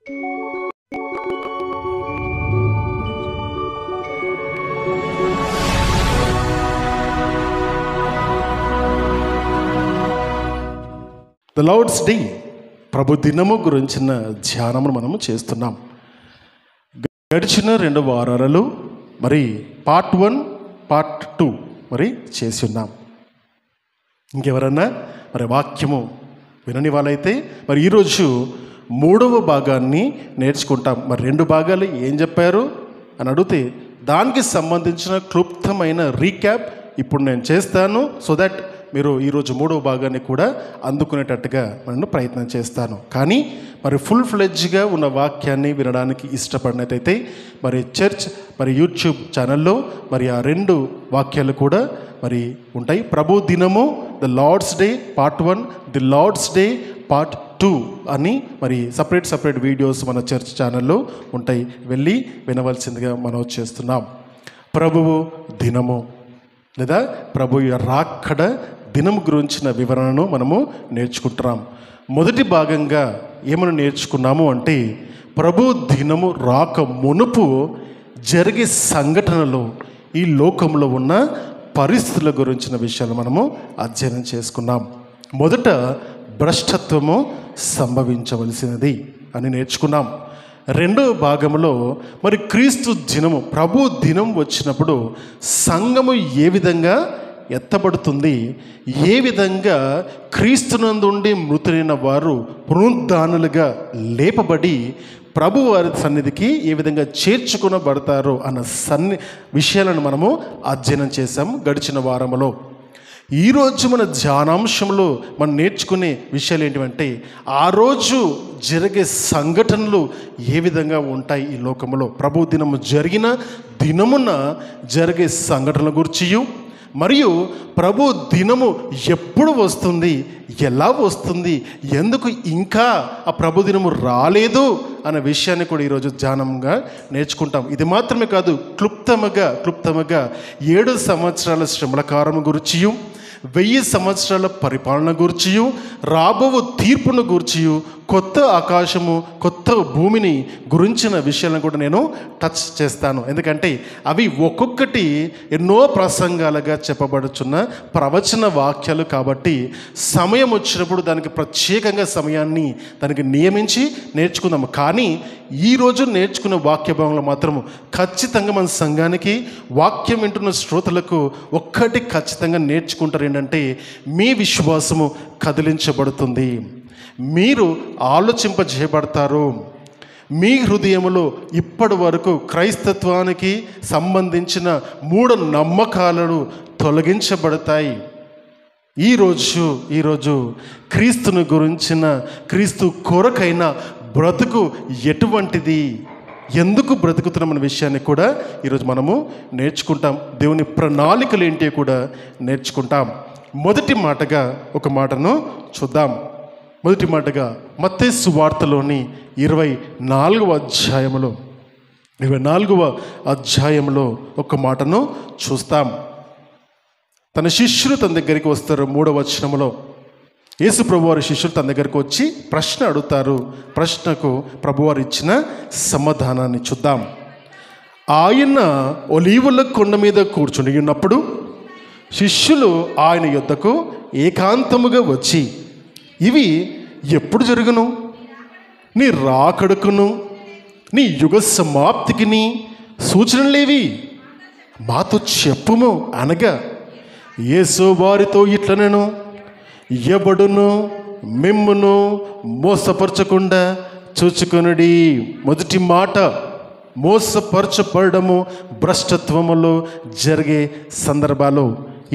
The Lord's day, ప్రభు దినము గురించిన ధ్యానమును మనము చేస్తున్నాం. గడిచిన 2 వారాలలో మరి పార్ట్ 1, పార్ట్ 2 మరి చేసి ఉన్నాం. ఇంకెవరన్నా మరి వాక్యము వినని వాళ్ళైతే మరి ఈరోజు 3వ భాగాన్ని నేర్చుకుంటాం. మరి 2 భాగాలు ఏం చెప్పారు అని అడిగితే దానికి సంబంధించిన క్లుప్తమైన రీక్యాప్ ఇప్పుడు నేను చేస్తాను. సో దట్ మీరు ఈరోజు 3వ భాగాన్ని కూడా అందుకునేటట్టుగా నేను ప్రయత్నం చేస్తాను. కానీ మరి ఫుల్ ఫ్లెడ్జ్గా ఉన్న వాక్యాన్ని వినడానికి ఇష్టపడినట్టయితే మరి చర్చ్ మరి యూట్యూబ్ ఛానల్లో మరి ఆ 2 వాక్యాలు కూడా మరి ఉంటాయి. ప్రభు దినము the Lord's day part 1, the Lord's day part 2 అని మరి సపరేట్ వీడియోస్ మన చర్చ్ ఛానల్లో ఉంటాయి. వెళ్ళి వినవలసిందిగా మనం చేస్తున్నాం. ప్రభువు దినము లేదా ప్రభు రాకడ దినం గురించిన వివరణను మనము నేర్చుకుంటున్నాం. మొదటి భాగంగా ఏమని నేర్చుకున్నాము అంటే ప్రభు దినము రాక మునుపు జరిగే సంఘటనలు, ఈ లోకంలో ఉన్న పరిస్థితుల గురించిన విషయాలు మనము అధ్యయనం చేసుకున్నాం. మొదట భ్రష్టత్వము సంభవించవలసినది అని నేర్చుకున్నాం. 2వ భాగంలో మరి క్రీస్తు దినము, ప్రభు దినం వచ్చినప్పుడు సంఘము ఏ విధంగా ఎత్తబడుతుంది, ఏ విధంగా క్రీస్తునందుండి మృతులైన వారు పునరుద్ధానులుగా లేపబడి ప్రభు వారి సన్నిధికి ఏ విధంగా చేర్చుకునబడతారో అన్న విషయాలను మనము అధ్యయనం చేశాం గడిచిన వారంలో. ఈరోజు మన ధ్యానాంశంలో మనం నేర్చుకునే విషయాలు ఏంటంటే ఆ రోజు జరిగే సంఘటనలు ఏ విధంగా ఉంటాయి ఈ లోకంలో, ప్రభు దినము జరిగిన దినమున జరిగే సంఘటనల గురించి, మరియు ప్రభు దినము ఎప్పుడు వస్తుంది, ఎలా వస్తుంది, ఎందుకు ఇంకా ఆ ప్రభు దినము రాలేదు అనే విషయాన్ని కూడా ఈరోజు ధ్యానంగా నేర్చుకుంటాం. ఇది మాత్రమే కాదు, క్లుప్తముగా 7 సంవత్సరాల శ్రమల కాలము గురించి, 1000 సంవత్సరాల పరిపాలన గురించి, రాబో తీర్పును గురించి, కొత్త ఆకాశము కొత్త భూమిని గురించిన విషయాలను కూడా నేను టచ్ చేస్తాను. ఎందుకంటే అవి ఒక్కొక్కటి ఎన్నో ప్రసంగాలుగా చెప్పబడుచున్న ప్రవచన వాక్యాలు కాబట్టి సమయం వచ్చినప్పుడు దానికి ప్రత్యేకంగా సమయాన్ని దానికి నియమించి నేర్చుకుందాము. కానీ ఈరోజు నేర్చుకున్న వాక్య భాగంలో మాత్రం ఖచ్చితంగా మన సంఘానికి, వాక్యం వింటున్న శ్రోతలకు ఒక్కటి ఖచ్చితంగా నేర్చుకుంటారు. ఏంటంటే మీ విశ్వాసము కదిలించబడుతుంది, మీరు ఆలోచింపజేయబడతారు. మీ హృదయంలో ఇప్పటి వరకు క్రైస్తత్వానికి సంబంధించిన 3 నమ్మకాలను తొలగించబడతాయి. ఈరోజు క్రీస్తుని గురించిన, క్రీస్తు కొరకైన బ్రతుకు ఎటువంటిది, ఎందుకు బ్రతుకుతున్నామన్న విషయాన్ని కూడా ఈరోజు మనము నేర్చుకుంటాం. దేవుని ప్రణాళికలు ఏంటి కూడా నేర్చుకుంటాం. మొదటి మాటగా ఒక మాటను చూద్దాం. మొదటి మాటగా మత్తయి సువార్తలోని 24వ అధ్యాయంలో ఒక మాటను చూస్తాం. తన శిష్యులు తన దగ్గరికి వస్తారు. 3వ వచనంలో యేసు ప్రభువారి శిష్యులు తన దగ్గరికి వచ్చి ప్రశ్న అడుగుతారు. ప్రశ్నకు ప్రభువారు ఇచ్చిన సమాధానాన్ని చూద్దాం. ఆయన ఒలీవల కొండ మీద కూర్చుని ఉన్నప్పుడు శిష్యులు ఆయన యొద్దకు ఏకాంతముగా వచ్చి, ఇవి ఎప్పుడు జరుగును, నీ రాకడకును నీ యుగ సమాప్తికి నీ సూచనలేవి, మాతో చెప్పుము అనగా యేసు వారితో ఇట్లనెను, ఎవడును మిమ్మును మోసపరచకుండా చూచుకొనుడి. మొదటి మాట, మోసపరచబడము భ్రష్టత్వములో జరిగే సందర్భాలు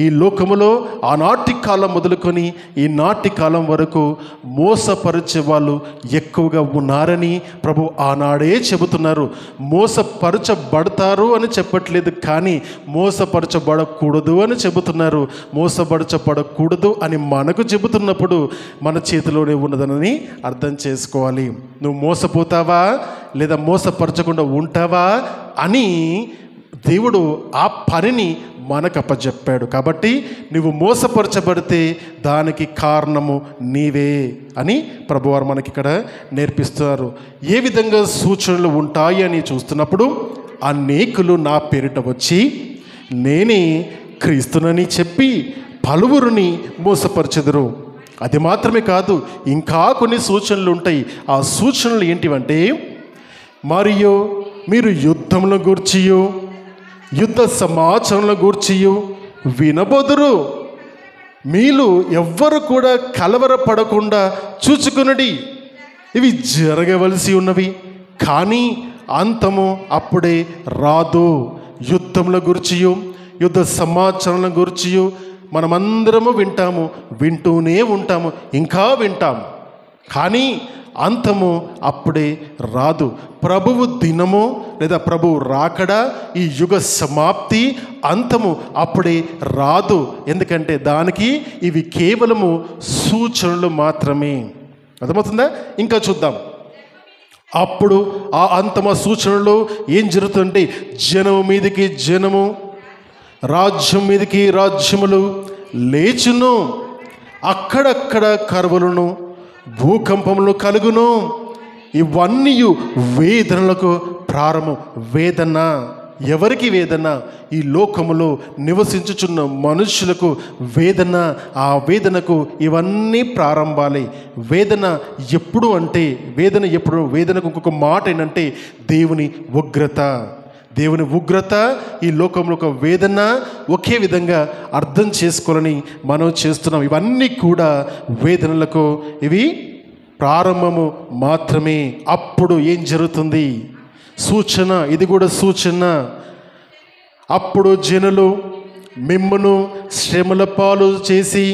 ఈ లోకములో ఆనాటి కాలం మొదలుకొని ఈనాటి కాలం వరకు మోసపరిచే వాళ్ళు ఎక్కువగా ఉన్నారని ప్రభు ఆనాడే చెబుతున్నారు. మోసపరచబడతారు అని చెప్పట్లేదు, కానీ మోసపరచబడకూడదు అని చెబుతున్నారు. మోసపరచబడకూడదు అని మనకు చెబుతున్నప్పుడు మన చేతిలోనే ఉన్నదని అర్థం చేసుకోవాలి. నువ్వు మోసపోతావా లేదా మోసపరచకుండా ఉంటావా అని దేవుడు ఆ పనిని మనకు అప్పచెప్పాడు. కాబట్టి నువ్వు మోసపరచబడితే దానికి కారణము నీవే అని ప్రభువారు మనకి ఇక్కడ నేర్పిస్తున్నారు. ఏ విధంగా సూచనలు ఉంటాయి అని చూస్తున్నప్పుడు, అనేకులు నా పేరిట వచ్చి నేనే క్రీస్తునని చెప్పి పలువురిని మోసపరచెదరు. అది మాత్రమే కాదు, ఇంకా కొన్ని సూచనలు ఉంటాయి. ఆ సూచనలు ఏంటివంటే, మరియు మీరు యుద్ధముల గూర్చియు యుద్ధ సమాచారాల గూర్చియు వినబోదురు. మీలో ఎవ్వరు కూడా కలవరపడకుండా చూచుకునడి. ఇవి జరగవలసి ఉన్నవి, కానీ అంతము అప్పుడే రాదు. యుద్ధముల గురించియు యుద్ధ సమాచారాల గురించియు మనమందరము వింటూనే ఉంటాము, ఇంకా వింటాము, కానీ అంతము అప్పుడే రాదు. ప్రభువు దినము లేదా ప్రభువు రాకడ, ఈ యుగ సమాప్తి, అంతము అప్పుడే రాదు. ఎందుకంటే దానికి ఇవి కేవలము సూచనలు మాత్రమే. అర్థమవుతుందా? ఇంకా చూద్దాం. అప్పుడు ఆ అంతమ సూచనలో ఏం జరుగుతుందంటే, జనము మీదకి జనము, రాజ్యం మీదకి రాజ్యములు లేచును, అక్కడక్కడ కరువులను భూకంపములు కలుగును. ఇవన్నీ వేదనలకు ప్రారంభం. వేదన ఎవరికి వేదన? ఈ లోకములో నివసించుచున్న మనుషులకు వేదన. ఆ వేదనకు ఇవన్నీ ప్రారంభాలే. వేదన ఎప్పుడు అంటే, వేదనకు ఇంకొక మాట ఏంటంటే దేవుని ఉగ్రత. దేవుని ఉగ్రత, ఈ లోకంలో ఒక వేదన ఒకే విధంగా అర్థం చేసుకోవాలని మనం చేస్తున్నాం. ఇవన్నీ కూడా వేదనలకు ఇవి ప్రారంభము మాత్రమే. అప్పుడు ఏం జరుగుతుంది? సూచన, ఇది కూడా సూచన. అప్పుడు జనులు మిమ్మును శ్రమల పాలు చేసి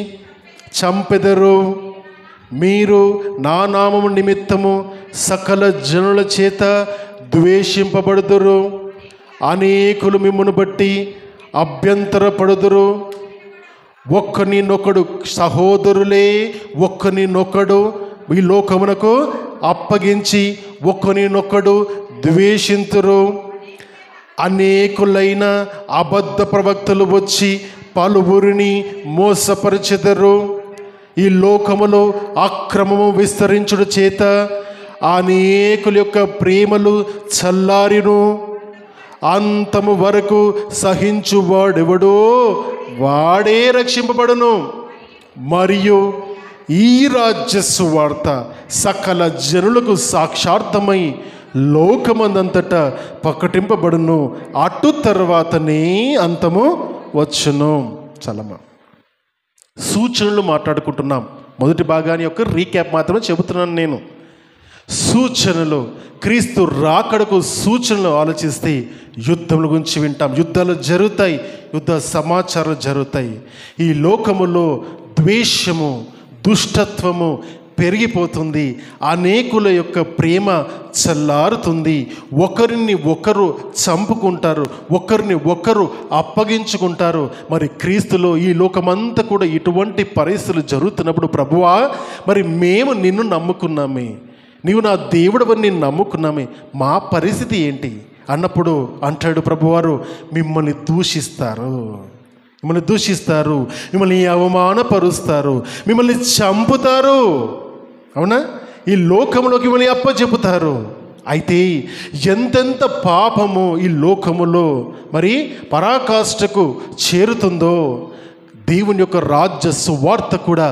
చంపెదరు. మీరు నా నామము నిమిత్తము సకల జనుల చేత ద్వేషింపబడుదురు. అనేకులు మిమ్మును బట్టి అభ్యంతరపడుదురు. ఒక్కనినొకడు, సహోదరులే ఒక్కనినొకడు ఈ లోకమునకు అప్పగించి ఒక్కనినొకడు ద్వేషింతురు. అనేకులైన అబద్ధ ప్రవక్తలు వచ్చి పలువురిని మోసపరిచెదరు. ఈ లోకములో అక్రమము విస్తరించుడు చేత అనేకుల యొక్క ప్రేమలు చల్లారిను. అంతము వరకు సహించువాడెవడో వాడే రక్షింపబడును. మరియు ఈ రాజ్య సువార్త సకల జనులకు సాక్షార్థమై లోకమందంతటా ప్రకటింపబడును. అటు తర్వాతనే అంతము వచ్చును. చలమా సూచనలు మాట్లాడుకుంటున్నాం. మొదటి భాగాన్ని యొక్క రీక్యాప్ మాత్రమే చెబుతున్నాను నేను. సూచనలు, క్రీస్తు రాకడకు సూచనలు ఆలోచిస్తే యుద్ధముల గురించి వింటాం. యుద్ధాలు జరుగుతాయి, యుద్ధ సమాచారాలు జరుగుతాయి. ఈ లోకములో ద్వేషము, దుష్టత్వము పెరిగిపోతుంది. అనేకుల యొక్క ప్రేమ చల్లారుతుంది. ఒకరిని ఒకరు చంపుకుంటారు, ఒకరిని ఒకరు అప్పగించుకుంటారు. మరి క్రీస్తులో ఈ లోకమంతా కూడా ఇటువంటి పరిస్థితులు జరుగుతున్నప్పుడు, ప్రభువా మరి మేము నిన్ను నమ్ముకున్నామే, నీవు నా దేవుడవని నేను నమ్ముకున్నామే, మా పరిస్థితి ఏంటి అన్నప్పుడు అంటాడు ప్రభువారు, మిమ్మల్ని దూషిస్తారు, మిమ్మల్ని అవమానపరుస్తారు, మిమ్మల్ని చంపుతారు. అవునా? ఈ లోకంలోకి మిమ్మల్ని అప్పచెపుతారు. అయితే ఎంతెంత పాపము ఈ లోకములో మరి పరాకాష్ఠకు చేరుతుందో, దేవుని యొక్క రాజ్య సువార్త కూడా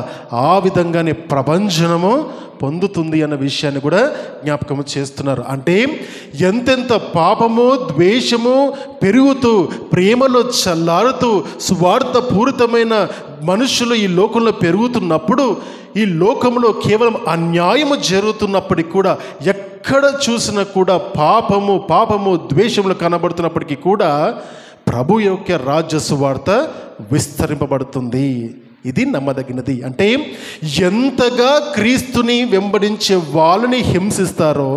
ఆ విధంగానే ప్రభంజనము పొందుతుంది అన్న విషయాన్ని కూడా జ్ఞాపకం చేస్తున్నారు. అంటే ఎంతెంత పాపము, ద్వేషము పెరుగుతూ, ప్రేమలో చల్లారుతూ, సువార్త పూరితమైన మనుషులు ఈ లోకంలో పెరుగుతున్నప్పుడు, ఈ లోకంలో కేవలం అన్యాయము జరుగుతున్నప్పటికీ కూడా, ఎక్కడ చూసినా కూడా పాపము ద్వేషములు కనబడుతున్నప్పటికీ కూడా ప్రభు యొక్క రాజ్య సువార్త విస్తరింపబడుతుంది. ఇది నమ్మదగినది. అంటే ఎంతగా క్రీస్తుని వెంబడించే వాళ్ళని హింసిస్తారో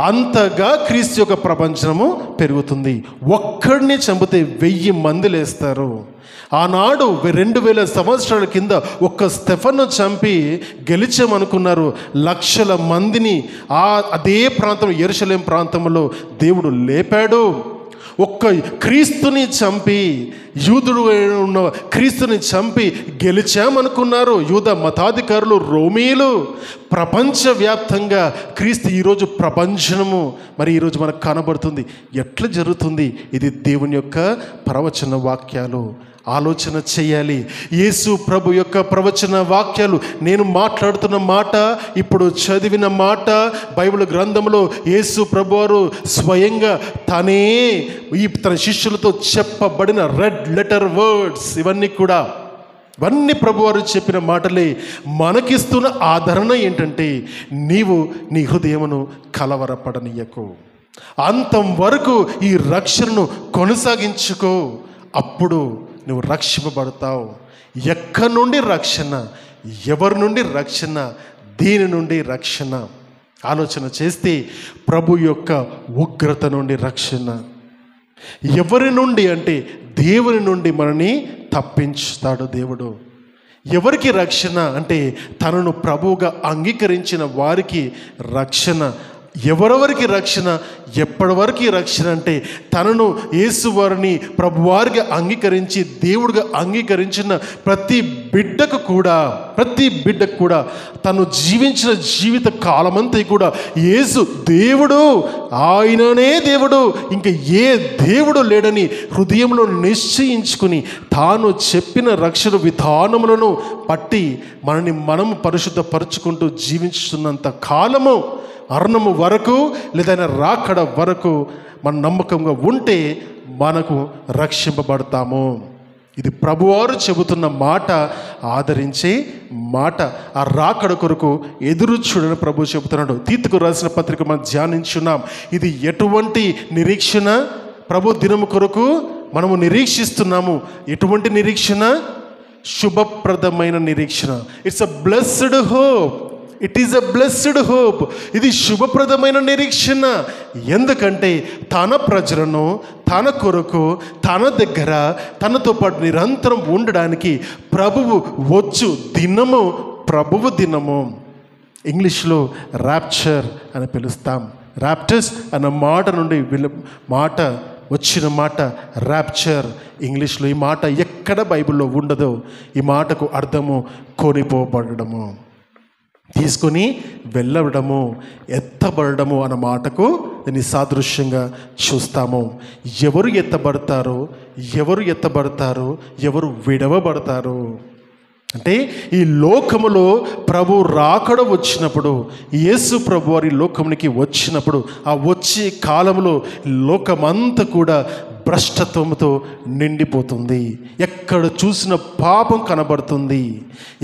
అంతగా క్రీస్తు యొక్క ప్రపంచము పెరుగుతుంది. ఒక్కడిని చంపితే 1000 మంది లేస్తారు. ఆనాడు 2000 సంవత్సరాల కింద ఒక్క స్టెఫన్ను చంపి గెలిచామనుకున్నారు. లక్షల మందిని అదే ప్రాంతం, యెరూషలేము ప్రాంతంలో దేవుడు లేపాడు. ఒక్క క్రీస్తుని చంపి, యూదుడు ఉన్న క్రీస్తుని చంపి గెలిచామనుకున్నారు యూద మతాధికారులు, రోమీలు. ప్రపంచవ్యాప్తంగా క్రీస్తు ఈరోజు ప్రపంచము మరి ఈరోజు మనకు కనబడుతుంది. ఎట్లా జరుగుతుంది? ఇది దేవుని యొక్క ప్రవచన వాక్యాలు. ఆలోచన చేయాలి. యేసు ప్రభు యొక్క ప్రవచన వాక్యాలు, నేను మాట్లాడుతున్న మాట, ఇప్పుడు చదివిన మాట, బైబిల్ గ్రంథంలో యేసు ప్రభు వారు స్వయంగా తనే తన శిష్యులతో చెప్పబడిన రెడ్ లెటర్ వర్డ్స్, ఇవన్నీ ప్రభువారు చెప్పిన మాటలే. మనకిస్తున్న ఆదరణ ఏంటంటే, నీవు నీ హృదయమును కలవరపడనీయకు, అంతం వరకు ఈ రక్షణను కొనసాగించుకో, అప్పుడు నువ్వు రక్షింపబడతావు. ఎక్కడి నుండి రక్షణ? ఎవరి నుండి రక్షణ? దీని నుండి రక్షణ. ఆలోచన చేస్తే ప్రభు యొక్క ఉగ్రత నుండి రక్షణ. ఎవరి నుండి అంటే దేవుని నుండి మనని తప్పించుతాడు దేవుడు. ఎవరికి రక్షణ అంటే తనను ప్రభువుగా అంగీకరించిన వారికి రక్షణ. ఎవరెవరికి రక్షణ? ఎప్పటి వరకు రక్షణ అంటే తనను యేసువారిని ప్రభువారిగా అంగీకరించి దేవుడిగా అంగీకరించిన ప్రతి బిడ్డకు కూడా తను జీవించిన జీవిత కాలమంతా కూడా యేసు దేవుడు, ఆయననే దేవుడు, ఇంకా ఏ దేవుడు లేడని హృదయంలో నిశ్చయించుకుని తాను చెప్పిన రక్షణ విధానములను పట్టి మనము పరిశుద్ధపరుచుకుంటూ జీవించుతున్నంత కాలము, మరణము వరకు లేదా రాకడ వరకు మన నమ్మకంగా ఉంటే మనకు రక్షింపబడతాము. ఇది ప్రభువారు చెబుతున్న మాట, ఆదరించే మాట. ఆ రాకడ కొరకు ఎదురు చూడని ప్రభు చెబుతున్నాడు. తీతుకు రాసిన పత్రిక మనం ధ్యానించున్నాం. ఇది ఎటువంటి నిరీక్షణ? ప్రభు దినము కొరకు మనము నిరీక్షిస్తున్నాము. ఎటువంటి నిరీక్షణ? శుభప్రదమైన నిరీక్షణ. It's a blessed hope. It is a blessed hope. ఇది శుభప్రదమైన నిరీక్షణ. ఎందుకంటే తన ప్రజలను తన కొరకు, తన దగ్గర, తనతో పాటు నిరంతరం ఉండడానికి ప్రభువు వచ్చు దినము ప్రభువు దినము. ఇంగ్లీష్లో ర్యాప్చర్ అని పిలుస్తాం. ర్యాప్టర్స్ అన్న మాట నుండి వచ్చిన మాట ర్యాప్చర్. ఇంగ్లీష్లో ఈ మాట ఎక్కడ బైబిల్లో ఉండదో. ఈ మాటకు అర్థము కొనిపోబడము, తీసుకొని వెళ్ళడము, ఎత్తబడము అన్న మాటకు దీన్ని సాదృశ్యంగా చూస్తాము. ఎవరు ఎత్తబడతారు, ఎవరు విడవబడతారు అంటే ఈ లోకములో ప్రభు రాకడ వచ్చినప్పుడు, యేసు ప్రభు వారి లోకమునికి వచ్చినప్పుడు, ఆ వచ్చే కాలంలో లోకమంతా కూడా భ్రష్టత్వంతో నిండిపోతుంది. ఎక్కడ చూసిన పాపం కనబడుతుంది,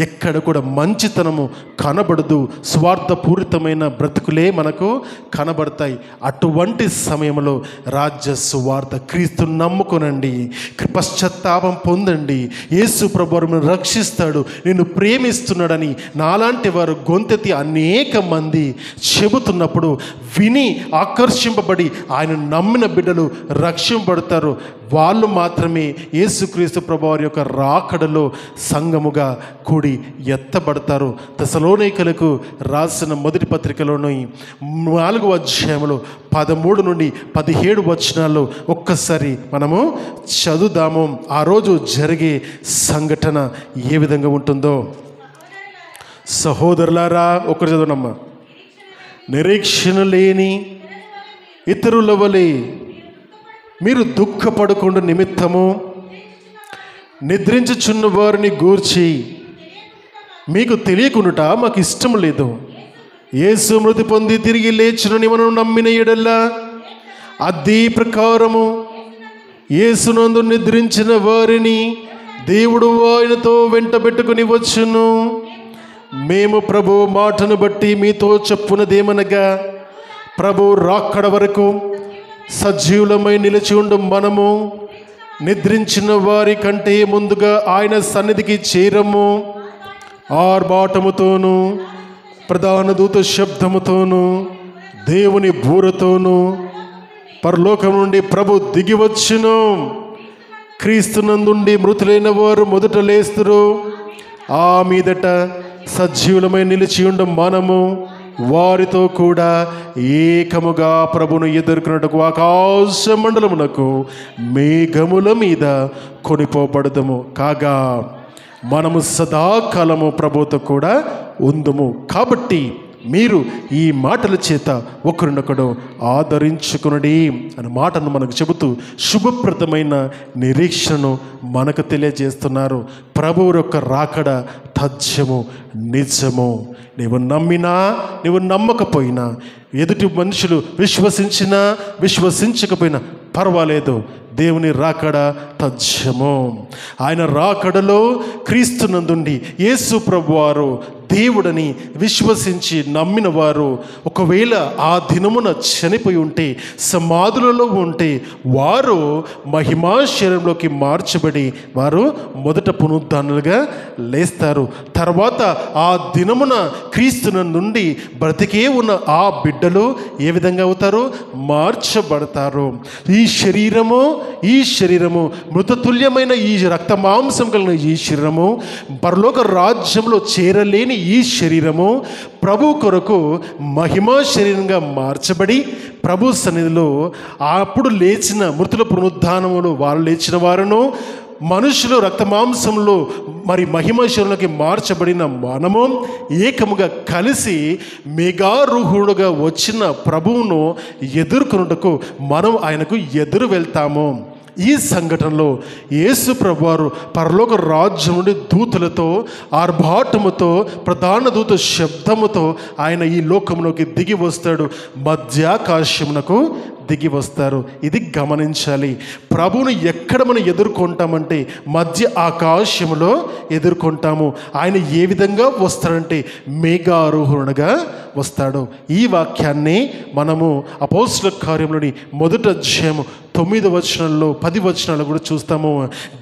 ఎక్కడ కూడా మంచితనము కనబడదు. స్వార్థపూరితమైన బ్రతుకులే మనకు కనబడతాయి. అటువంటి సమయంలో రాజ్య సువార్త, క్రీస్తు నమ్ముకొనండి, పశ్చాత్తాపం పొందండి, యేసు ప్రభువును రక్షిస్తాడు, నిన్ను ప్రేమిస్తున్నాడని నాలాంటి వారు గొంతెత్తి అనేక మంది చెబుతున్నప్పుడు విని ఆకర్షింపబడి ఆయన నమ్మిన బిడ్డలు రక్షింపబడతారు. వాళ్ళు మాత్రమే యేసుక్రీస్తు ప్రభువారి యొక్క రాకడలో సంఘముగా కూడి ఎత్తబడతారు. తెసలోనికలకు రాసిన మొదటి పత్రికలోని 4వ అధ్యాయంలో 13 నుండి 17 వచనాల్లో ఒక్కసారి మనము చదువుదాము. ఆ రోజు జరిగే సంఘటన ఏ విధంగా ఉంటుందో. సహోదరులారా, ఒకరు చదవనమ్మా. నిరీక్షణ లేని ఇతరుల వలె మీరు దుఃఖపడకుండా నిమిత్తము నిద్రించుచున్న వారిని గూర్చి మీకు తెలియకుండుట మాకు ఇష్టం లేదు. యేసు మృతి పొంది తిరిగి లేచునని మనం నమ్మిన ఎడల్లా అదే ప్రకారము యేసునందు నిద్రించిన వారిని దేవుడు ఆయనతో వెంటబెట్టుకుని వచ్చును. మేము ప్రభు మాటను బట్టి మీతో చెప్పునదేమనగా, ప్రభు రాకడ వరకు సజీవులమై నిలిచి ఉండు మనము నిద్రించిన వారి కంటే ముందుగా ఆయన సన్నిధికి చేరము. ఆర్భాటముతోనూ ప్రధాన దూత శబ్దముతోనూ దేవుని బూరతోనూ పరలోకం నుండి ప్రభు దిగివచ్చును. క్రీస్తునందుండి మృతులైన వారు మొదట లేస్తురు. ఆ మీదట సజీవులమై నిలిచి ఉండు మనము వారితో కూడా ఏకముగా ప్రభును ఎదుర్కొన్నట్టుకు ఆకాశ మండలమునకు మేఘముల మీద కొనిపోబడదము. కాగా మనము సదాకాలము ప్రభుతో కూడా ఉందుము. కాబట్టి మీరు ఈ మాటల చేత ఒకరినొకడు ఆదరించుకునడి అనే మాటను మనకు చెబుతూ శుభప్రదమైన నిరీక్షణను మనకు తెలియజేస్తున్నారు. ప్రభువు యొక్క రాకడ తథ్యము, నిజము. నీవు నమ్మినా నీవు నమ్మకపోయినా, ఎదుటి మనుషులు విశ్వసించినా విశ్వసించకపోయినా పర్వాలేదు, దేవుని రాకడ తథ్యము. ఆయన రాకడలో క్రీస్తునందుండి యేసు ప్రభువారు దేవుడని విశ్వసించి నమ్మిన వారు ఒకవేళ ఆ దినమున చనిపోయి ఉంటే, సమాధులలో ఉంటే, వారు మహిమా శరీరంలోకి మార్చబడి వారు మొదట పునరుద్ధానులుగా లేస్తారు. తర్వాత ఆ దినమున క్రీస్తున నుండి బ్రతికే ఉన్న ఆ బిడ్డలు ఏ విధంగా అవుతారు? మార్చబడతారు. ఈ శరీరము మృతతుల్యమైన ఈ రక్త మాంసం కలిగిన ఈ శరీరము, పరలోక రాజ్యంలో చేరలేని ఈ శరీరము ప్రభు కొరకు మహిమా శరీరంగా మార్చబడి ప్రభు సన్నిధిలో అప్పుడు లేచిన మృతుల పునరుద్ధానములు వారు లేచిన వారును, మనుషులు రక్త మాంసంలో మరి మహిమ శరీరంలోకి మార్చబడిన మనము ఏకముగా కలిసి మేఘారూఢుడుగా వచ్చిన ప్రభువును ఎదుర్కొనుటకు మనం ఆయనకు ఎదురు వెళ్తాము. ఈ సంఘటనలో యేసు ప్రభువారు పరలోక రాజ్యం నుండి దూతలతో ఆర్భాటముతో ప్రధాన దూత శబ్దముతో ఆయన ఈ లోకంలోకి దిగి వస్తాడు. మధ్యాకాశమునకు దిగి వస్తారు. ఇది గమనించాలి. ప్రభువును ఎక్కడ మనం ఎదుర్కొంటామంటే మధ్య ఆకాశములో ఎదుర్కొంటాము. ఆయన ఏ విధంగా వస్తాడంటే మేఘారోహణగా వస్తాడు. ఈ వాక్యాన్ని మనము అపోస్తలుల కార్యములోని మొదటి అధ్యాయము 9వ వచనంలో 10 వచనాలు కూడా చూస్తాము.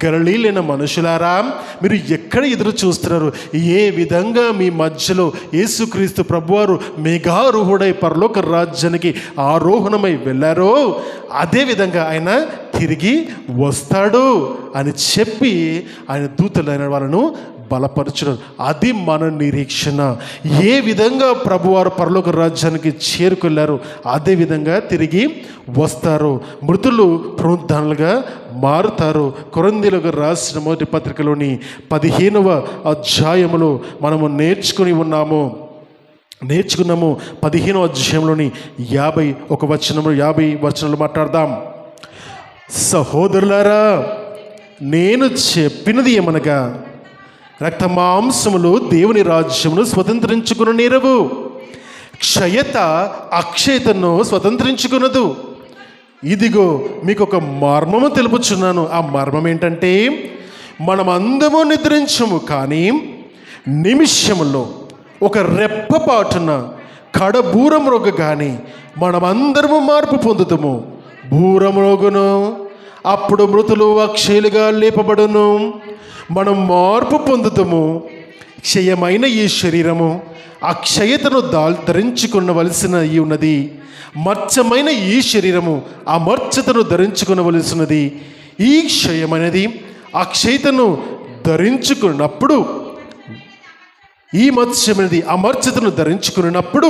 గలిలయైన మనుషులారా, మీరు ఎక్కడ ఎదురు చూస్తున్నారు? ఏ విధంగా మీ మధ్యలో యేసుక్రీస్తు ప్రభువారు మేఘారూఢుడై పరలోక రాజ్యానికి ఆరోహణమై వెళ్ళారో అదేవిధంగా ఆయన తిరిగి వస్తాడు అని చెప్పి ఆయన దూతలైన వాళ్ళను బలపరచడం. అది మన నిరీక్షణ. ఏ విధంగా ప్రభువారు పరలోక రాజ్యానికి చేరుకెళ్ళారు అదేవిధంగా తిరిగి వస్తారు. మృతులు పునరుద్ధానులుగా మారుతారు. కొరింథీయులకు రాసిన మొదటి పత్రికలోని 15వ అధ్యాయములో మనము నేర్చుకున్నాము. 15వ అధ్యాయంలోని 50 వచనాలు మాట్లాడదాం. సహోదరులారా, నేను చెప్పినది ఏమనగా, రక్త మాంసములు దేవుని రాజ్యమును స్వతంత్రించుకుననేరవు, క్షయత అక్షయతను స్వతంత్రించుకునదు. ఇదిగో మీకు ఒక మర్మము తెలుపుచున్నాను. ఆ మర్మం ఏంటంటే, మనమందరము నిద్రించము, కానీ నిమిషములో ఒక రెప్పపాటున కడబూరమ్రోగగాని మనమందరము మార్పు పొందుతాము. బూరమ్రోగును, అప్పుడు మృతులు అక్షయులుగా లేపబడును. మనం మార్పు పొందుతాము. క్షయమైన ఈ శరీరము అక్షయతను ధరించుకునవలసిన ఉన్నది. మర్చమైన ఈ శరీరము అమర్చతను ధరించుకునవలసినది. ఈ క్షయమైనది అక్షయతను ధరించుకున్నప్పుడు, ఈ మత్స్యమైనది అమర్చతను ధరించుకున్నప్పుడు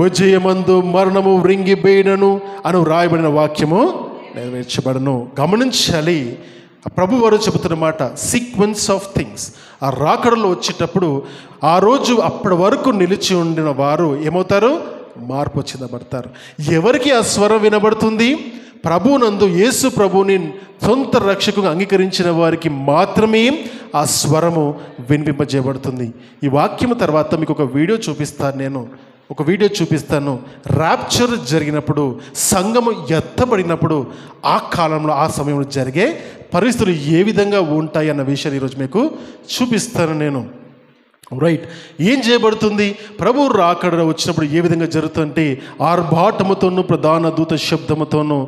విజయమందు మరణము వ్రింగిబేడను అని వ్రాయబడిన వాక్యము నెరవేర్చబడను. గమనించాలి. ప్రభువారు చెబుతున్న మాట సీక్వెన్స్ ఆఫ్ థింగ్స్. ఆ రాకడలో వచ్చేటప్పుడు ఆ రోజు అప్పటి వరకు నిలిచి ఉండిన వారు ఏమవుతారు? మార్పు చెందబడతారు. ఎవరికి ఆ స్వరం వినబడుతుంది? ప్రభువునందు యేసు ప్రభువుని సొంత రక్షకుగా అంగీకరించిన వారికి మాత్రమే ఆ స్వరము వినిపింపజేయబడుతుంది. ఈ వాక్యము తర్వాత మీకు ఒక వీడియో చూపిస్తాను. ర్యాప్చర్ జరిగినప్పుడు, సంఘము ఎత్తబడినప్పుడు ఆ కాలంలో ఆ సమయంలో జరిగే పరిస్థితులు ఏ విధంగా ఉంటాయి అన్న విషయాన్ని ఈరోజు మీకు చూపిస్తాను నేను. రైట్. ఏం చేయబడుతుంది? ప్రభు రాకడ వచ్చినప్పుడు ఏ విధంగా జరుగుతుందంటే, ఆర్భాటముతోనూ ప్రధాన దూత శబ్దముతోనూ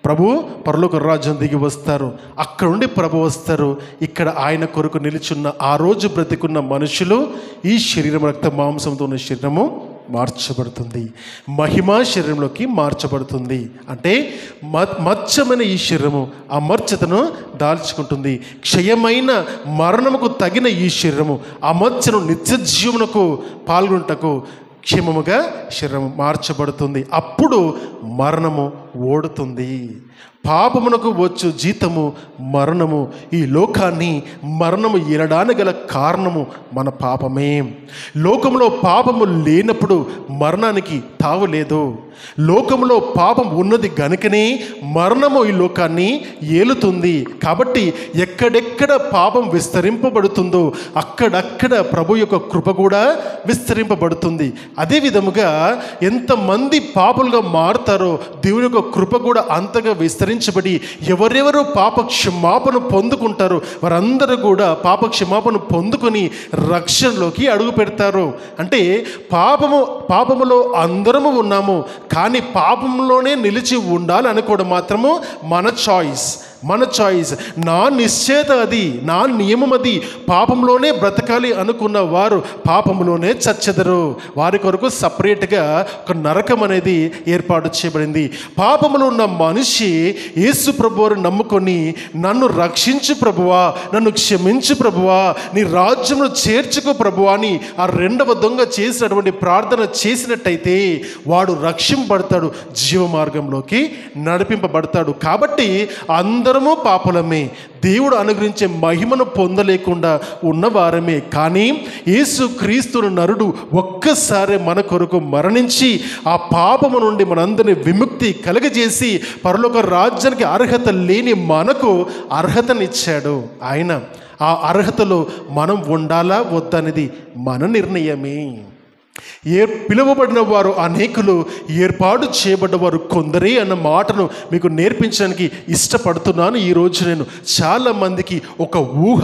ప్రభు పరలోక రాజ్యం దిగి వస్తారు. అక్కడ నుండి ప్రభు వస్తారు. ఇక్కడ ఆయన కొరకు నిలుచున్న ఆ రోజు బ్రతికున్న మనుషులు ఈ శరీరం రక్త మాంసంతో ఉన్న శరీరము మార్చబడుతుంది, మహిమా శరీరంలోకి మార్చబడుతుంది. అంటే మచ్చమైన ఈ శరీరము అమర్చతను దాల్చుకుంటుంది. క్షయమైన మరణముకు తగిన ఈ శరీరము అమర్చను నిత్య జీవనకు పాల్గొంటకు క్షేమముగా శరీరం మార్చబడుతుంది. అప్పుడు మరణము ఓడుతుంది. పాపమునకు వచ్చు జీతము మరణము. ఈ లోకాన్ని మరణము ఏలడానికి గల కారణము మన పాపమే. లోకంలో పాపము లేనప్పుడు మరణానికి తావు లేదు. లోకంలో పాపం ఉన్నది గనుకనే మరణము ఈ లోకాన్ని ఏలుతుంది. కాబట్టి ఎక్కడెక్కడ పాపం విస్తరింపబడుతుందో అక్కడక్కడ ప్రభు యొక్క కృప కూడా విస్తరింపబడుతుంది. అదే విధముగా ఎంతమంది పాపులుగా మారుతారో దేవుని యొక్క కృప కూడా అంతగా విస్తరించబడి ఎవరెవరు పాప క్షమాపణ పొందుకుంటారో వారందరూ కూడా పాప క్షమాపణ పొందుకొని రక్షణలోకి అడుగు పెడతారు. అంటే పాపములో అందరము ఉన్నాము, కానీ పాపంలోనే నిలిచి ఉండాలి అనుకోవడం మాత్రము మన చాయిస్. నా నిశ్చయత అది, నా నియమం అది. పాపంలోనే బ్రతకాలి అనుకున్న వారు పాపంలోనే చచ్చెదరు. వారి కొరకు సపరేట్గా ఒక నరకం అనేది ఏర్పాటు చేయబడింది. పాపంలో ఉన్న మనిషి యేసు ప్రభువుని నమ్ముకొని నన్ను రక్షించు ప్రభువా, నన్ను క్షమించు ప్రభువా, నీ రాజ్యంలో చేర్చుకో ప్రభువా అని ఆ రెండవ దొంగ చేసినటువంటి ప్రార్థన చేసినట్టయితే వాడు రక్షింపబడతాడు, జీవ మార్గంలోకి నడిపింపబడతాడు. కాబట్టి అందరము పాపులమే, దేవుడు అనుగ్రహించే మహిమను పొందలేకుండా ఉన్నవారమే. కానీ యేసు క్రీస్తును నరుడు ఒక్కసారి మన కొరకు మరణించి ఆ పాపము నుండి మనందరినీ విముక్తి కలుగజేసి పరలోక రాజ్యానికి అర్హత లేని మనకు అర్హతనిచ్చాడు. ఆయన ఆ అర్హతలో మనం ఉండాలా వద్దనేది మన నిర్ణయమే. పిలువబడిన వారు అనేకులు, ఏర్పాటు చేయబడ్డవారు కొందరే అన్న మాటను మీకు నేర్పించడానికి ఇష్టపడుతున్నాను. ఈరోజు నేను చాలామందికి ఒక ఊహ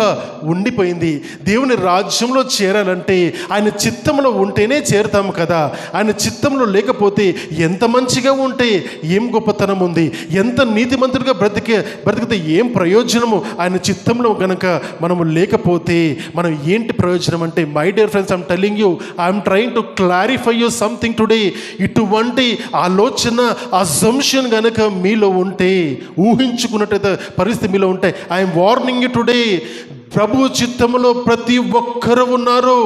ఉండిపోయింది. దేవుని రాజ్యంలో చేరాలంటే ఆయన చిత్తంలో ఉంటేనే చేరుతాము కదా. ఆయన చిత్తంలో లేకపోతే ఎంత మంచిగా ఉంటే ఏం గొప్పతనం ఉంది, ఎంత నీతిమంతుడిగా బ్రతికితే ఏం ప్రయోజనము. ఆయన చిత్తంలో కనుక మనము లేకపోతే మనం ఏంటి ప్రయోజనం అంటే, my dear friends, I'm telling you, I'm trying to clarify you something today. ఇటువంటి ఆలోచన అజంప్షన్ కనుక మీలో ఉంటే, ఊహించుకున్నట్టయితే పరిస్థితి మీలో ఉంటే, ఐఎమ్ వార్నింగ్ యూ టుడే. ప్రభు చిత్తములో ప్రతి ఒక్కరు ఉన్నారు.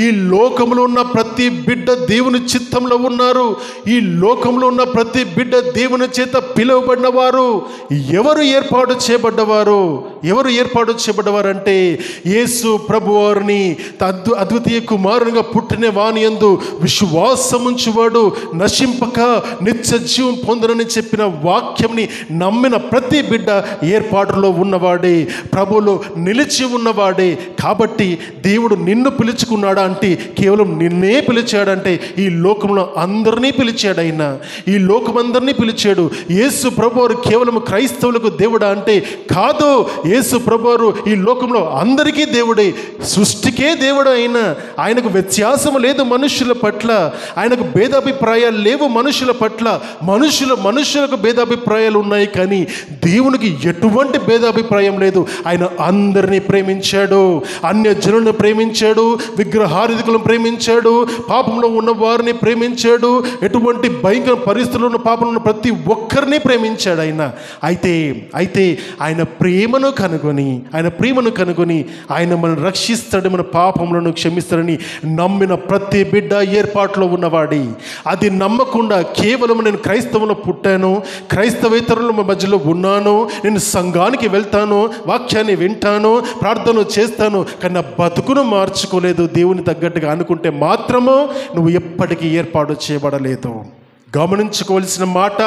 ఈ లోకంలో ఉన్న ప్రతి బిడ్డ దేవుని చిత్తంలో ఉన్నారు. ఈ లోకంలో ఉన్న ప్రతి బిడ్డ దేవుని చేత పిలువబడిన వారు. ఎవరు ఏర్పాటు చేయబడ్డవారు అంటే యేసు ప్రభు వారిని అద్వితీయ కుమారునిగా పుట్టిన వాని యందు విశ్వాసముంచువాడు నశింపక నిత్య జీవం పొందునని చెప్పిన వాక్యంని నమ్మిన ప్రతి బిడ్డ ఏర్పాటులో ఉన్నవాడే, ప్రభువులో నిలిచి ఉన్నవాడే. కాబట్టి దేవుడు నిన్ను పిలుచుకున్నాడు అంటే కేవలం నిన్నే పిలిచాడంటే ఈ లోకంలో అందరినీ పిలిచాడు. ఆయన ఈ లోకమందరినీ పిలిచాడు. యేసు ప్రభువారు కేవలం క్రైస్తవులకు దేవుడా అంటే కాదు. యేసు ప్రభువారు ఈ లోకంలో అందరికీ దేవుడే, సృష్టికే దేవుడు. ఆయనకు వ్యత్యాసం లేదు మనుషుల పట్ల, ఆయనకు భేదాభిప్రాయాలు లేవు మనుషుల పట్ల. మనుషులకు భేదాభిప్రాయాలు ఉన్నాయి, కానీ దేవునికి ఎటువంటి భేదాభిప్రాయం లేదు. ఆయన అందరినీ ప్రేమించాడు, అన్య జనులను ప్రేమించాడు, విగ్రహారాధికులను ప్రేమించాడు, పాపంలో ఉన్న వారిని ప్రేమించాడు, ఎటువంటి భయంకర పరిస్థితుల్లో ఉన్న పాపంలో ఉన్న ప్రతి ఒక్కరిని ప్రేమించాడు ఆయన. అయితే ఆయన ప్రేమను కనుగొని ఆయన మనం రక్షిస్తాడు, మన పాపములను క్షమిస్తాడని నమ్మిన ప్రతి బిడ్డ ఏర్పాటులో ఉన్నవాడి. అది నమ్మకుండా కేవలం నేను క్రైస్తవంలో పుట్టాను, క్రైస్తవేతరుల మధ్యలో ఉన్నాను, నేను సంఘానికి వెళ్తాను, వాక్యాన్ని వింటాను, ప్రార్థనలు చేస్తాను, కానీ నా బతుకును మార్చుకోలేదు దేవుని తగ్గట్టుగా అనుకుంటే మాత్రము నువ్వు ఎప్పటికీ ఏర్పాటు చేయబడలేదు. గమనించుకోవలసిన మాట,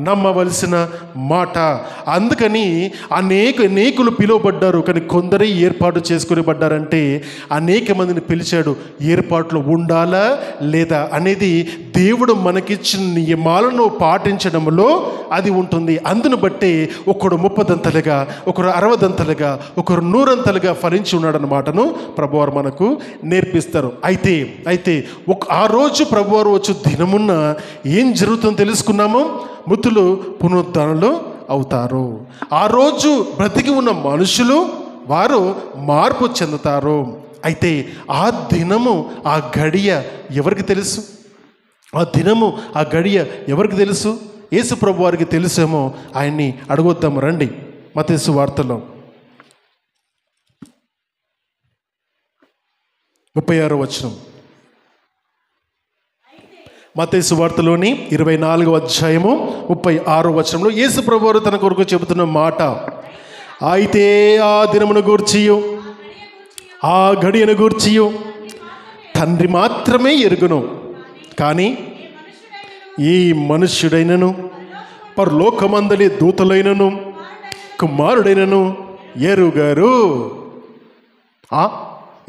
నమ్మవలసిన మాట. అందుకని అనేకులు పిలువబడ్డారు, కానీ కొందరే ఏర్పాటు చేసుకుని పడ్డారంటే అనేక మందిని పిలిచాడు. ఏర్పాట్లు ఉండాలా లేదా అనేది దేవుడు మనకిచ్చిన నియమాలను పాటించడంలో అది ఉంటుంది. అందును బట్టి ఒకడు 30 ఒకరు 60 ఒకరు 100 ఫలించి ఉన్నాడన్నమాటను ప్రభువారు మనకు నేర్పిస్తారు. అయితే ఆ రోజు ప్రభువారు వచ్చి దినమున్న ఏం జరుగుతుందో తెలుసుకున్నాము. మృతులు పునరుద్ధరణలు అవుతారు. ఆ రోజు బ్రతికి ఉన్న మనుషులు వారు మార్పు చెందుతారు. అయితే ఆ దినము ఆ గడియ ఎవరికి తెలుసు? ఆ దినము ఆ గడియ ఎవరికి తెలుసు? యేసు ప్రభు వారికి తెలుసేమో. ఆయన్ని అడుగుద్దాము రండి. మత్తయి సువార్తలో 36వ వచనం. మత్తయి సువార్తలోని 24వ అధ్యాయము 36వ వచనంలో యేసు ప్రభువారు తన కొరకు చెబుతున్న మాట, అయితే ఆ దినమును గూర్చియు ఆ గడియను గూర్చియు తండ్రి మాత్రమే ఎరుగును, కానీ ఈ మనుష్యుడైనను పరలోకమందలి దూతలైనను కుమారుడైనను ఎరుగరు.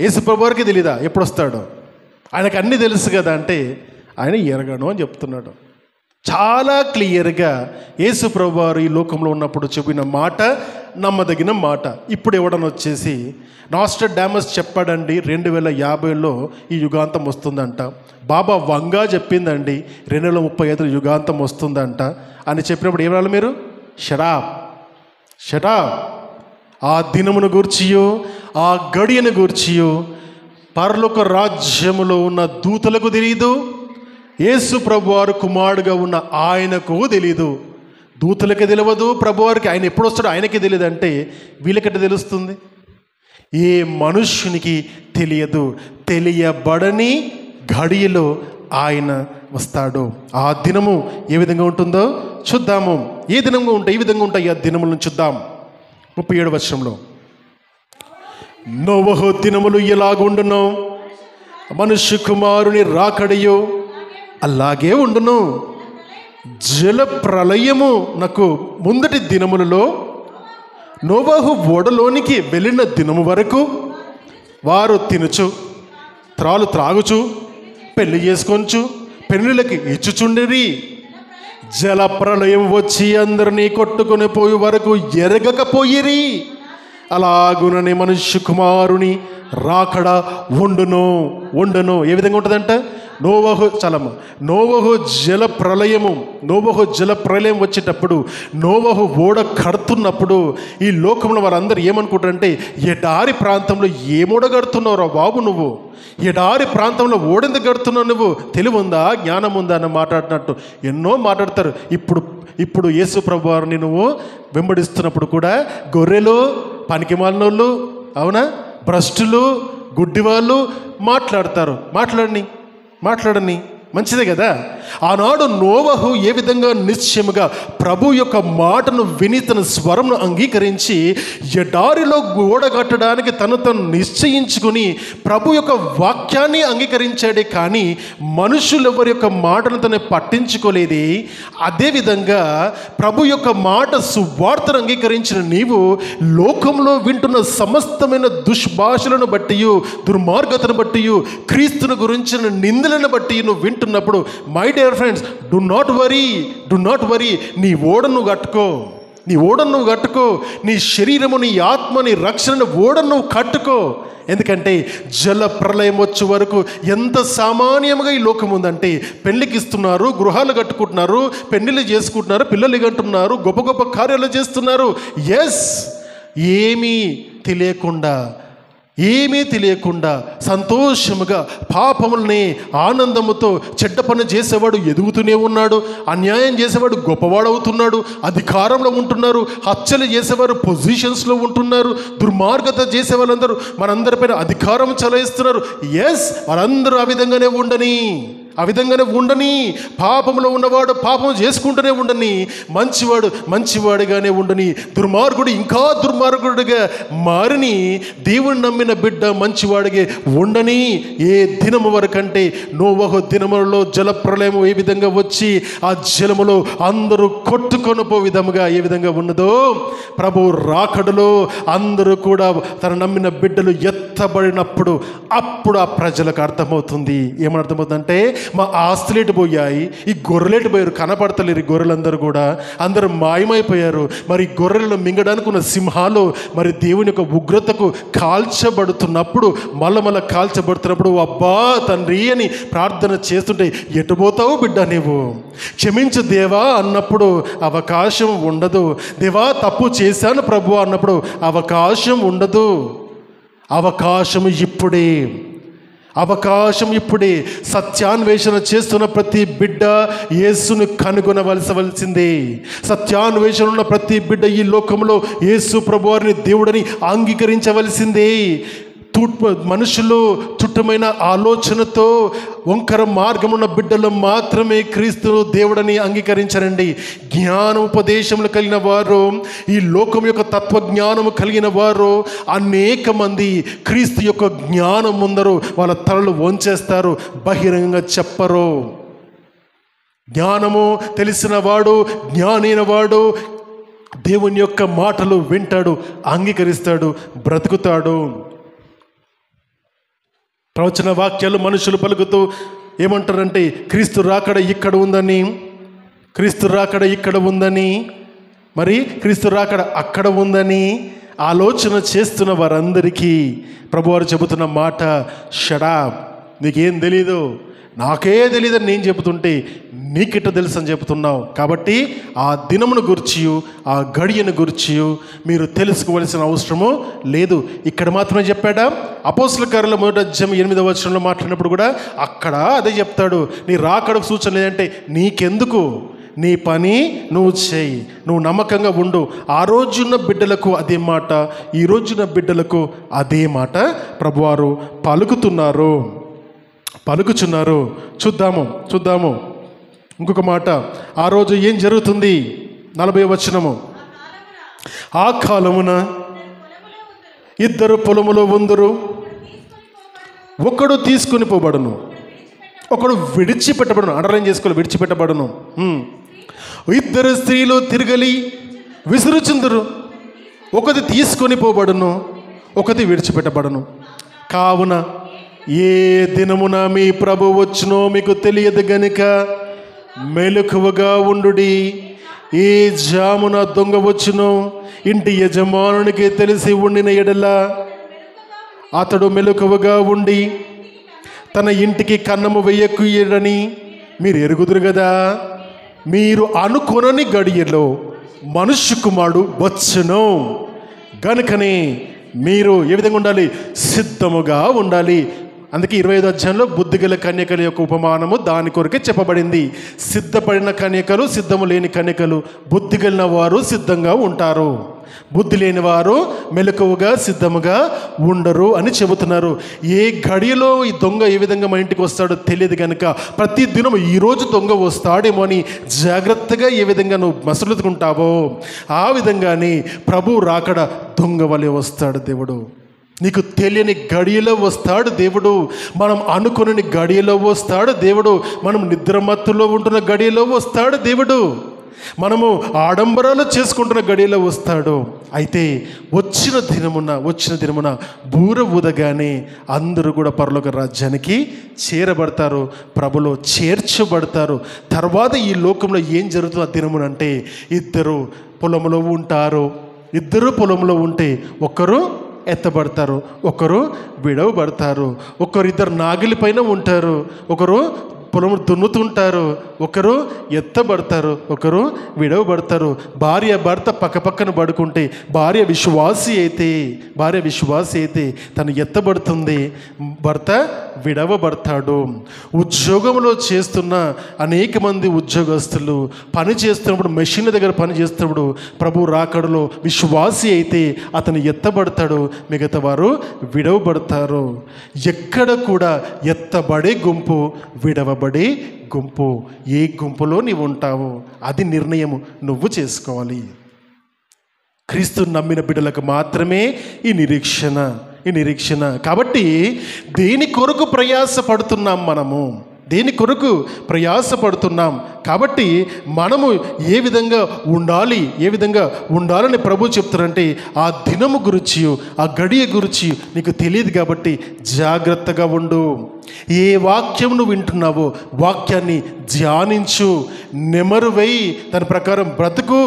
యేసు ప్రభువారికి తెలీదా ఎప్పుడు వస్తాడో? ఆయనకు అన్నీ తెలుసు కదా అంటే ఆయన ఎరగను అని చెప్తున్నాడు. చాలా క్లియర్గా యేసు ప్రభువారు ఈ లోకంలో ఉన్నప్పుడు చెప్పిన మాట నమ్మదగిన మాట. ఇప్పుడు ఎవడని వచ్చేసి నాస్ట్రడామస్ చెప్పాడండి 2050లో ఈ యుగాంతం వస్తుందంట, బాబా వంగా చెప్పిందండి 2035 యుగాంతం వస్తుందంట అని చెప్పినప్పుడు ఏమన్నా మీరు షటా ఆ దినమును గూర్చియో ఆ గడియను గూర్చియో పరలోక రాజ్యములో ఉన్న దూతలకు తెలీదు, యేసు ప్రభువారు కుమారుడుగా ఉన్న ఆయనకు తెలీదు. దూతలకి తెలియదు, ప్రభువారికి ఆయన ఎప్పుడు వస్తాడో ఆయనకి తెలియదు అంటే వీళ్ళకట్ట తెలుస్తుంది? ఏ మనుష్యునికి తెలియదు. తెలియబడని గడియలో ఆయన వస్తాడు. ఆ దినము ఏ విధంగా ఉంటుందో చూద్దాము. ఏ విధంగా ఉంటాయి ఆ దినములను చూద్దాం. 37వ వచనంలో, నోవహు దినములు ఎలాగుండునో మనుష్య కుమారుని రాకడయో అలాగే ఉండును. జల ప్రళయము నాకు ముందటి దినములలో నోవహు ఓడలోనికి వెళ్ళిన దినము వరకు వారు తినుచు త్రాగుచు పెళ్లి చేసుకొంచు పెళ్ళిళ్ళకి ఇచ్చుచుండిరి. జల ప్రళయం వచ్చి అందరినీ కొట్టుకొని పోయే వరకు ఎరగకపోయిరి. అలాగునని మనుష్య కుమారుని రాకడ ఉండును. ఏ విధంగా ఉంటుందంట? నోవహు జల ప్రళయం వచ్చేటప్పుడు, నోవహు ఓడ కడుతున్నప్పుడు ఈ లోకంలో వారందరూ ఏమనుకుంటారంటే, ఎడారి ప్రాంతంలో ఏమోడ కడుతున్నావురా బాబు, నువ్వు ఎడారి ప్రాంతంలో ఓడెందుకు కడుతున్నావు, నువ్వు తెలివి ఉందా జ్ఞానం ఉందా అని మాట్లాడినట్టు ఎన్నో మాట్లాడతారు. ఇప్పుడు యేసు ప్రభువారిని నువ్వు వెంబడిస్తున్నప్పుడు కూడా గొర్రెలు, పనికిమాలినోళ్ళు, అవునా, భ్రష్టులు, గుడ్డివాళ్ళు మాట్లాడతారు. మాట్లాడని మంచిదే కదా. ఆనాడు నోవహు ఏ విధంగా నిశ్చయముగా ప్రభు యొక్క మాటను విని తన స్వరంను అంగీకరించి ఎడారిలో గోడ కట్టడానికి తను నిశ్చయించుకుని ప్రభు యొక్క వాక్యాన్ని అంగీకరించాడే కానీ మనుషులు ఎవరి యొక్క మాటను తను పట్టించుకోలేదే. అదేవిధంగా ప్రభు యొక్క మాట సువార్తను అంగీకరించిన నీవు లోకంలో వింటున్న సమస్తమైన దుష్భాషలను బట్టి, దుర్మార్గతను బట్టి, క్రీస్తుని గురించిన నిందలను బట్టి నువ్వు వింటున్నప్పుడు, my dear friends, do not worry. నీ ఓడను కట్టుకో. నీ శరీరము, నీ ఆత్మ, నీ రక్షణ ఓడను కట్టుకో. ఎందుకంటే జల ప్రళయం వచ్చే వరకు ఎంత సామాన్యంగా ఈ లోకం ఉందంటే, పెళ్లికి ఇస్తున్నారు, గృహాలు కట్టుకుంటున్నారు, పెళ్లిళ్ళు చేసుకుంటున్నారు, పిల్లలు కంటున్నారు, గొప్ప గొప్ప కార్యాలు చేస్తున్నారు. ఏమీ తెలియకుండా సంతోషముగా పాపముల్ని ఆనందముతో చెడ్డ పని చేసేవాడు ఎదుగుతూనే ఉన్నాడు. అన్యాయం చేసేవాడు గొప్పవాడవుతున్నాడు. అధికారంలో ఉంటున్నారు. హత్యలు చేసేవారు పొజిషన్స్లో ఉంటున్నారు. దుర్మార్గత చేసే వాళ్ళందరూ మనందరిపైన అధికారం చలాయిస్తున్నారు. వాళ్ళందరూ ఆ విధంగానే ఉండని. పాపంలో ఉన్నవాడు పాపం చేసుకుంటూనే ఉండని. మంచివాడిగానే ఉండని. దుర్మార్గుడు ఇంకా దుర్మార్గుడిగా మారిని. దేవుని నమ్మిన బిడ్డ మంచివాడిగా ఉండని. ఏ దినము వరకంటే నోవహు దినములలో జల ప్రళయం ఏ విధంగా వచ్చి ఆ జలములో అందరూ కొట్టుకొని పో విధముగా ఏ విధంగా ఉన్నదో, ప్రభు రాకడలో అందరూ కూడా తన నమ్మిన బిడ్డలు ఎత్తబడినప్పుడు అప్పుడు ఆ ప్రజలకు అర్థమవుతుంది. ఏమని అర్థమవుతుందంటే, మా ఆస్తులేటు పోయాయి, ఈ గొర్రెలేటు పోయారు, కనపడతలేరు. ఈ గొర్రెలందరూ కూడా అందరూ మాయమైపోయారు. మరి గొర్రెలను మింగడానికి ఉన్న సింహాలు మరి దేవుని యొక్క ఉగ్రతకు కాల్చబడుతున్నప్పుడు, మళ్ళీ కాల్చబడుతున్నప్పుడు అబ్బా తండ్రి అని ప్రార్థన చేస్తుంటే, ఎటు పోతావు బిడ్డ నీవు, క్షమించు దేవా అన్నప్పుడు అవకాశం ఉండదు. దేవా తప్పు చేశాను ప్రభు అన్నప్పుడు అవకాశం ఉండదు. అవకాశం ఇప్పుడే. సత్యాన్వేషణ చేస్తున్న ప్రతి బిడ్డ యేసును కనుగొనవలసిందే. సత్యాన్వేషణ ఉన్న ప్రతి బిడ్డ ఈ లోకంలో యేసు ప్రభువారిని దేవుడని అంగీకరించవలసిందే. మనుషులు చుట్టమైన ఆలోచనతో వంకర మార్గమున్న బిడ్డలు మాత్రమే క్రీస్తు దేవుడని అంగీకరించారండి. జ్ఞానోపదేశములు కలిగిన వారు, ఈ లోకం యొక్క తత్వజ్ఞానము కలిగిన వారు అనేక మంది క్రీస్తు యొక్క జ్ఞానం ముందరు వాళ్ళ తలలు వంచేస్తారు, బహిరంగంగా చెప్పరు. జ్ఞానము తెలిసిన వాడు, జ్ఞానైన వాడు దేవుని యొక్క మాటలు వింటాడు, అంగీకరిస్తాడు, బ్రతుకుతాడు. ప్రవచన వాక్యాలు మనుషులు పలుకుతూ ఏమంటారంటే క్రీస్తు రాకడ ఇక్కడ ఉందని, క్రీస్తు రాకడ ఇక్కడ ఉందని, మరి క్రీస్తు రాకడ అక్కడ ఉందని ఆలోచన చేస్తున్న వారందరికీ ప్రభువారు చెబుతున్న మాట, షడా, నీకేం తెలీదు, నాకే తెలియదని నేను చెబుతుంటే నీకిట్ట తెలుసు అని చెబుతున్నావు. కాబట్టి ఆ దినమును గుర్చియు ఆ గడియను గుర్చియు మీరు తెలుసుకోవలసిన అవసరము లేదు. ఇక్కడ మాత్రమే చెప్పాడా? అపోస్తల కార్యాల 1:8 మాట్లాడినప్పుడు కూడా అక్కడ అదే చెప్తాడు. నీ రాకడకు సూచన లేదంటే నీకెందుకు, నీ పని నువ్వు చేయి, నువ్వు నమ్మకంగా ఉండు. ఆ రోజున్న బిడ్డలకు అదే మాట, ఈ రోజున్న బిడ్డలకు అదే మాట ప్రభువారు పలుకుచున్నారు. చూద్దాము ఇంకొక మాట. ఆ రోజు ఏం జరుగుతుంది? 40వ వచనము. ఆ కాలమున ఇద్దరు పొలములో ఉందురు, ఒకడు తీసుకుని పోబడును, ఒకడు విడిచిపెట్టబడును. అండర్లైన్ చేసుకోవాలి, విడిచిపెట్టబడును. ఇద్దరు స్త్రీలు తిరగలి విసురుచుందురు, ఒకటి తీసుకొని పోబడును, ఒకటి విడిచిపెట్టబడును. కావున ఏ దినమున మీ ప్రభు వచ్చునో మీకు తెలియదు గనుక మెలకువగా ఉండుడి. ఏ జామున దొంగ వచ్చునో ఇంటి యజమానునికి తెలిసి ఉండిన ఎడల అతడు మెలకువగా ఉండి తన ఇంటికి కన్నము వెయ్యకుయ్యడని మీరు ఎరుగుదురు కదా. మీరు అనుకొనని గడియలో మనుష్య కుమారుడు వచ్చును గనుకనే మీరు ఏ విధంగా ఉండాలి? సిద్ధముగా ఉండాలి. అందుకే 25వ అధ్యాయంలో బుద్ధిగల కన్యకల యొక్క ఉపమానము దాని కొరకే చెప్పబడింది. సిద్ధపడిన కన్యకలు, సిద్ధము లేని కన్యకలు. బుద్ధిగలిన వారు సిద్ధంగా ఉంటారు, బుద్ధి లేని వారు మెలకువగా సిద్ధముగా ఉండరు అని చెబుతున్నారు. ఏ గడియలో ఈ దొంగ ఏ విధంగా మా ఇంటికి వస్తాడో తెలియదు కనుక ప్రతి దినం ఈరోజు దొంగ వస్తాడేమో అని జాగ్రత్తగా ఏ విధంగా నువ్వు మసలుతుకుంటావో ఆ విధంగానే ప్రభు రాకడ దొంగ వలె వస్తాడు దేవుడు. నీకు తెలియని గడియలో వస్తాడు దేవుడు, మనం అనుకుని గడియలో వస్తాడు దేవుడు, మనం నిద్రమత్తులో ఉంటున్న గడియలో వస్తాడు దేవుడు, మనము ఆడంబరాలు చేసుకుంటున్న గడియలో వస్తాడు. అయితే వచ్చిన దినమున బూర ఊదగానే అందరూ కూడా పరలోక రాజ్యానికి చేరబడతారు, ప్రభులో చేర్చబడతారు. తర్వాత ఈ లోకంలో ఏం జరుగుతుంది ఆ దినమునంటే, ఇద్దరు పొలంలో ఉంటే ఒకరు ఎత్తబడతారు, ఒకరు విడవబడతారు. ఇద్దరు నాగిలి పైన ఉంటారు, ఒకరు పొలము దున్నుతుంటారు, ఒకరు ఎత్తబడతారు, ఒకరు విడవబడతారు. భార్య భర్త పక్కపక్కన పడుకుంటే భార్య విశ్వాసి అయితే తను ఎత్తబడుతుంది, భర్త విడవబడతాడు. ఉద్యోగంలో చేస్తున్న అనేక మంది ఉద్యోగస్తులు పని చేస్తున్నప్పుడు, మెషిన్ దగ్గర పని చేస్తున్నప్పుడు ప్రభు రాకడలో విశ్వాసి అయితే అతను ఎత్తబడతాడు, మిగతా వారు విడవబడతారు. ఎక్కడ కూడా ఎత్తబడే గుంపు, విడవబడే గుంపు, ఏ గుంపులో నీవు ఉంటావో అది నిర్ణయం నువ్వు చేసుకోవాలి. క్రీస్తు నమ్మిన బిడ్డలకు మాత్రమే ఈ నిరీక్షణ. కాబట్టి దేని కొరకు ప్రయాసపడుతున్నాం కాబట్టి మనము ఏ విధంగా ఉండాలని ప్రభు చెప్తారంటే ఆ దినము గురించి, ఆ గడియ గురించి నీకు తెలియదు కాబట్టి జాగ్రత్తగా ఉండు. ఏ వాక్యం నువ్వు వింటున్నావో వాక్యాన్ని ధ్యానించు, నెమరువై దాని ప్రకారం బ్రతుకు,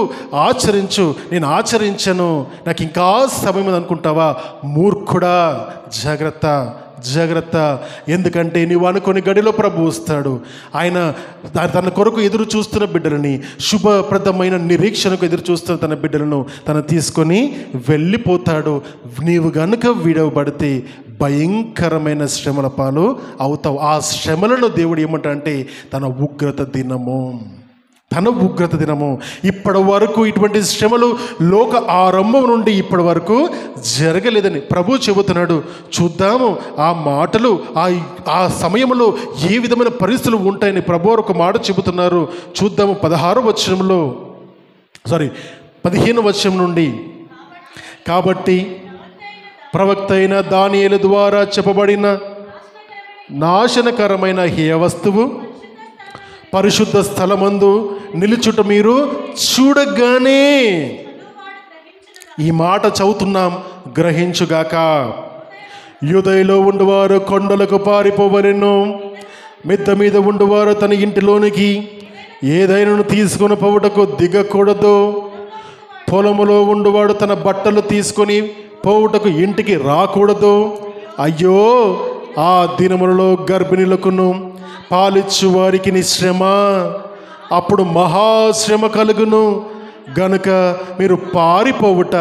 ఆచరించు. నేను ఆచరించను, నాకు ఇంకా సమయం అనుకుంటావా? మూర్ఖుడా, జాగ్రత్త. ఎందుకంటే నీవు అనుకుని గడిలో ప్రభు వస్తాడు. ఆయన తన కొరకు ఎదురు చూస్తున్న బిడ్డలని, శుభప్రదమైన నిరీక్షణకు ఎదురు చూస్తున్న తన బిడ్డలను తను తీసుకొని వెళ్ళిపోతాడు. నీవు గనుక విడవబడితే భయంకరమైన శ్రమల పాలు అవుతావు. ఆ శ్రమలను దేవుడు ఏమంటాడంటే తన ఉగ్రత దినము, తన ఉగ్రత దినము. ఇప్పటి వరకు ఇటువంటి శ్రమలు లోక ఆరంభం నుండి ఇప్పటి వరకు జరగలేదని ప్రభు చెబుతున్నాడు. చూద్దాము ఆ మాటలు ఆ సమయంలో ఏ విధమైన పరిస్థితులు ఉంటాయని ప్రభు ఒక మాట చెబుతున్నారు. చూద్దాము 15వ వచనం నుండి. కాబట్టి ప్రవక్త అయిన దానియేలు ద్వారా చెప్పబడిన నాశనకరమైన హేయ వస్తువు పరిశుద్ధ స్థలమందు నిలుచుట మీరు చూడగానే, ఈ మాట చదువుతున్నాం, గ్రహించుగాక. యూదయలో ఉండువారు కొండలకు పారిపోవలెను, మిద్ద మీద ఉండువారు తన ఇంటిలోనికి ఏదైనాను తీసుకొని పోవుటకు దిగకూడదు, పొలములో ఉండువాడు తన బట్టలు తీసుకొని పోవుటకు ఇంటికి రాకూడదు. అయ్యో, ఆ దినములలో గర్భిణులకును పాలిచ్చు వారికి శ్రమ, అప్పుడు మహాశ్రమ కలుగును. గనుక మీరు పారిపోవుట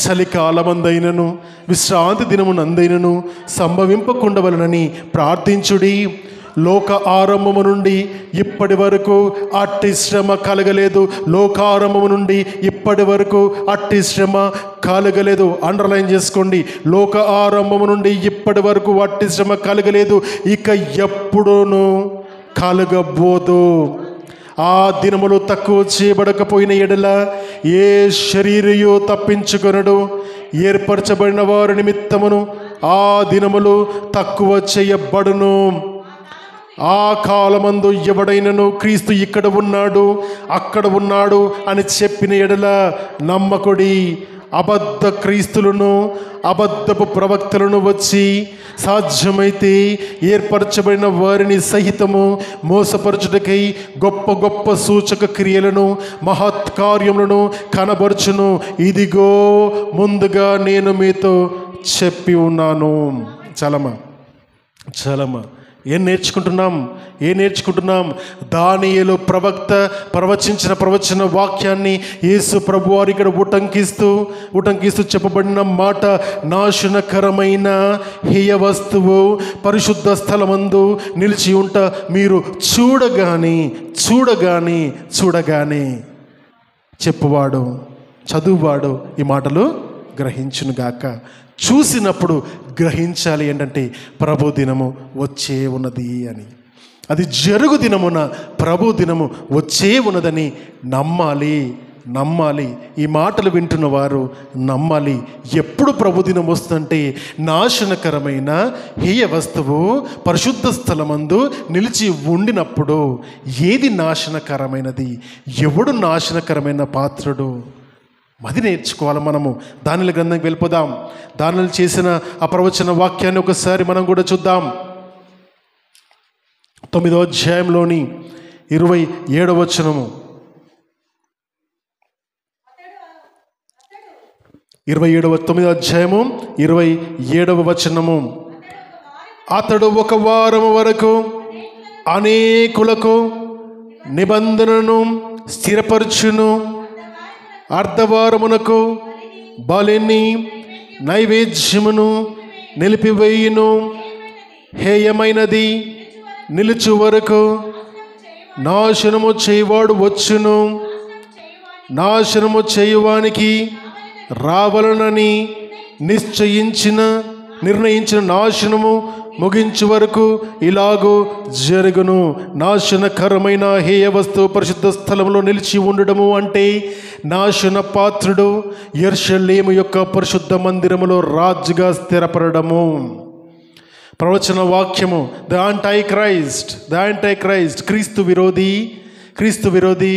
చలికాలమందైనను విశ్రాంతి దినమునందైనను సంభవింపకుండవలనని ప్రార్థించుడి. లోక ఆరంభము నుండి ఇప్పటి వరకు అట్టి శ్రమ కలగలేదు. లోకారంభము నుండి ఇప్పటి వరకు అట్టి శ్రమ కలగలేదు. అండర్లైన్ చేసుకోండి. లోక ఆరంభము నుండి ఇప్పటి వరకు అట్టి శ్రమ కలగలేదు, ఇక ఎప్పుడూనూ కలగబోదు. ఆ దినములు తక్కువ చేయబడకపోయిన ఎడల ఏ శరీరయు తప్పించుకొనడు. ఏర్పరచబడిన వారి నిమిత్తమును ఆ దినములు తక్కువ చేయబడును. ఆ కాలమందు ఎవడైనను క్రీస్తు ఇక్కడ ఉన్నాడు, అక్కడ ఉన్నాడు అని చెప్పిన ఎడల నమ్మకుడి. అబద్ధ క్రీస్తులను, అబద్ధపు ప్రవక్తలను వచ్చి సాధ్యమైతే ఏర్పరచబడిన వారిని సహితము మోసపరచుటకై గొప్ప గొప్ప సూచక క్రియలను మహత్కార్యములను కనబరుచును. ఇదిగో ముందుగా నేను మీతో చెప్పి ఉన్నాను. చలమా ఏం నేర్చుకుంటున్నాం? దానియేలు ప్రవక్త ప్రవచన వాక్యాన్ని యేసు ప్రభు వారు ఇక్కడ ఉటంకిస్తూ చెప్పబడిన మాట, నాశనకరమైన హేయ వస్తువు పరిశుద్ధ స్థలమందు నిలిచి ఉంట మీరు చూడగానే చెప్పువాడు, చదువువాడు ఈ మాటలు గ్రహించునుగాక. చూసినప్పుడు గ్రహించాలి ఏంటంటే ప్రభు దినము వచ్చే ఉన్నది అని. అది జరుగు దినమున ప్రభు దినము వచ్చే ఉన్నదని నమ్మాలి. ఈ మాటలు వింటున్న వారు నమ్మాలి. ఎప్పుడు ప్రభు దినం వస్తుందంటే నాశనకరమైన హేయ వస్తువు పరిశుద్ధ స్థలమందు నిలిచి ఉండినప్పుడు. ఏది నాశనకరమైనది? ఎవడు నాశనకరమైన పాత్రుడు? అది నేర్చుకోవాలి మనము. దానిల గ్రంథంకి వెళ్ళిపోదాం. దానిలు చేసిన ఆ ప్రవచన వాక్యాన్ని ఒకసారి మనం కూడా చూద్దాం. 9వ అధ్యాయంలోని 27వ వచనము. 9వ అధ్యాయము 27వ వచనము. అతడు ఒక వారము వరకు అనేకులకు నిబంధనను స్థిరపరచును, అర్ధవారమునకు బలిని నైవేద్యమును నిలిపివేయును. హేయమైనది నిలుచు వరకు నాశనము చేయవాడు వచ్చును. నాశనము చేయువానికి రావాలనని నిర్ణయించిన నాశనము ముగించు వరకు ఇలాగూ జరుగును. నాశనకరమైన హేయ వస్తువు పరిశుద్ధ స్థలంలో నిలిచి ఉండడము అంటే నాశన పాత్రుడు యెరూషలేము యొక్క పరిశుద్ధ మందిరములో రాజుగా స్థిరపడము. ప్రవచన వాక్యము, ద యాంటై క్రైస్ట్, క్రీస్తు విరోధి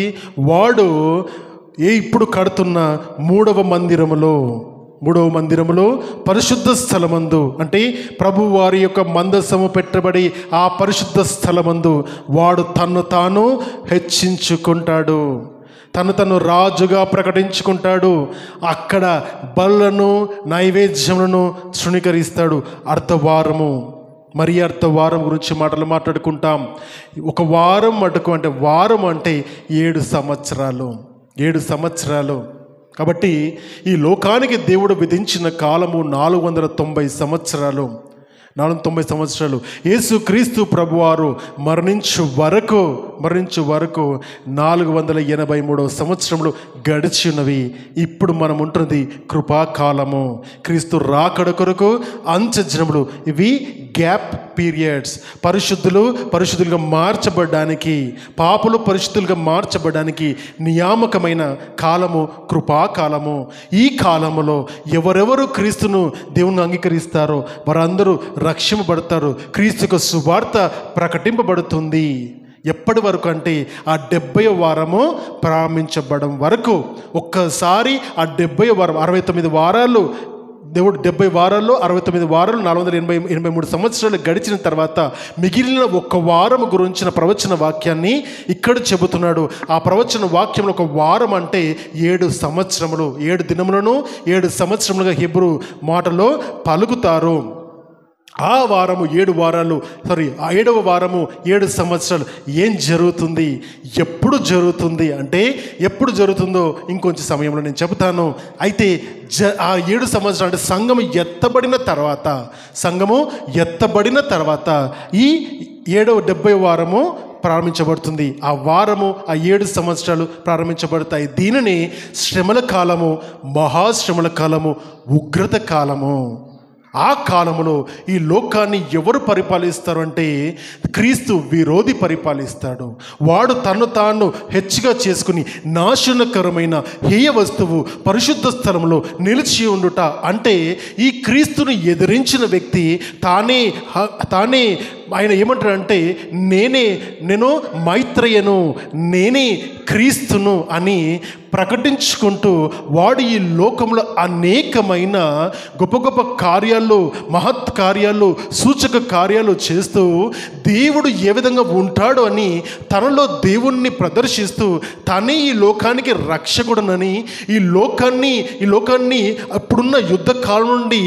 వాడు ఇప్పుడు కడుతున్న మూడవ మందిరములో పరిశుద్ధ స్థలమందు, అంటే ప్రభు వారి యొక్క మందసము పెట్టబడి ఆ పరిశుద్ధ స్థలమందు వాడు తను తాను హెచ్చించుకుంటాడు, తను రాజుగా ప్రకటించుకుంటాడు. అక్కడ బలులను నైవేద్యములను తృణీకరిస్తాడు. అర్ధవారం గురించి మాట్లాడుకుంటాం. ఒక వారం మటుకు అంటే వారం అంటే 7 సంవత్సరాలు. కాబట్టి ఈ లోకానికి దేవుడు విధించిన కాలము 490 సంవత్సరాలు. 490 సంవత్సరాలు. యేసు క్రీస్తు ప్రభువారు మరణించు వరకు 483 సంవత్సరములు గడిచి ఉన్నవి. ఇప్పుడు మనం ఉంటున్నది కృపాకాలము, క్రీస్తు రాకడ కొరకు అంత్యజనములు. ఇవి గ్యాప్ పీరియడ్స్. పరిశుద్ధులుగా మార్చబడడానికి, పాపులు పరిశుద్ధులుగా మార్చబడడానికి నియామకమైన కాలము కృపాకాలము. ఈ కాలములో ఎవరెవరు క్రీస్తును దేవుని అంగీకరిస్తారో వారందరూ రక్షింపబడతారు. క్రీస్తుకు సువార్త ప్రకటింపబడుతుంది. ఎప్పటి వరకు అంటే ఆ 70వ వారము ప్రారంభించబడడం వరకు. ఒక్కసారి ఆ 70వ వారం 69 వారాలు, దేవుడు 70 వారాల్లో 69 వారాలు 483 సంవత్సరాలు గడిచిన తర్వాత మిగిలిన ఒక్క వారం గురించిన ప్రవచన వాక్యాన్ని ఇక్కడ చెబుతున్నాడు. ఆ ప్రవచన వాక్యంలో ఒక వారం అంటే 7 సంవత్సరములు, 7 దినములను 7 సంవత్సరములుగా హెబ్రూ మాటలో పలుకుతారు. ఆ వారము 7 వారాలు, ఆ 7వ వారము 7 సంవత్సరాలు. ఏం జరుగుతుంది, ఎప్పుడు జరుగుతుంది అంటే, ఎప్పుడు జరుగుతుందో ఇంకొంచెం సమయంలో నేను చెబుతాను. అయితే ఆ 7 సంవత్సరాలు అంటే సంఘము ఎత్తబడిన తర్వాత ఈ 70వ వారము ప్రారంభించబడుతుంది. ఆ వారము ఆ 7 సంవత్సరాలు ప్రారంభించబడతాయి. దీనిని శ్రమల కాలము, మహాశ్రమల కాలము, ఉగ్రత కాలము. ఆ కాలంలో ఈ లోకాన్ని ఎవరు పరిపాలిస్తారు అంటే క్రీస్తు విరోధి పరిపాలిస్తాడు. వాడు తను తాను హెచ్చుగా చేసుకుని నాశనకరమైన హేయ వస్తువు పరిశుద్ధ స్థలంలో నిలిచి ఉండుట అంటే ఈ క్రీస్తుని ఎదిరించిన వ్యక్తి తానే ఆయన ఏమంటాడంటే నేను మైత్రేయను, నేనే క్రీస్తును అని ప్రకటించుకుంటూ వాడు ఈ లోకంలో అనేకమైన గొప్ప గొప్ప కార్యాలు, మహత్ కార్యాలు, సూచక కార్యాలు చేస్తూ దేవుడు ఏ విధంగా ఉంటాడు అని తనలో దేవుణ్ణి ప్రదర్శిస్తూ తనే ఈ లోకానికి రక్షకుడనని, ఈ లోకాన్ని అప్పుడున్న యుద్ధ కాలం నుండి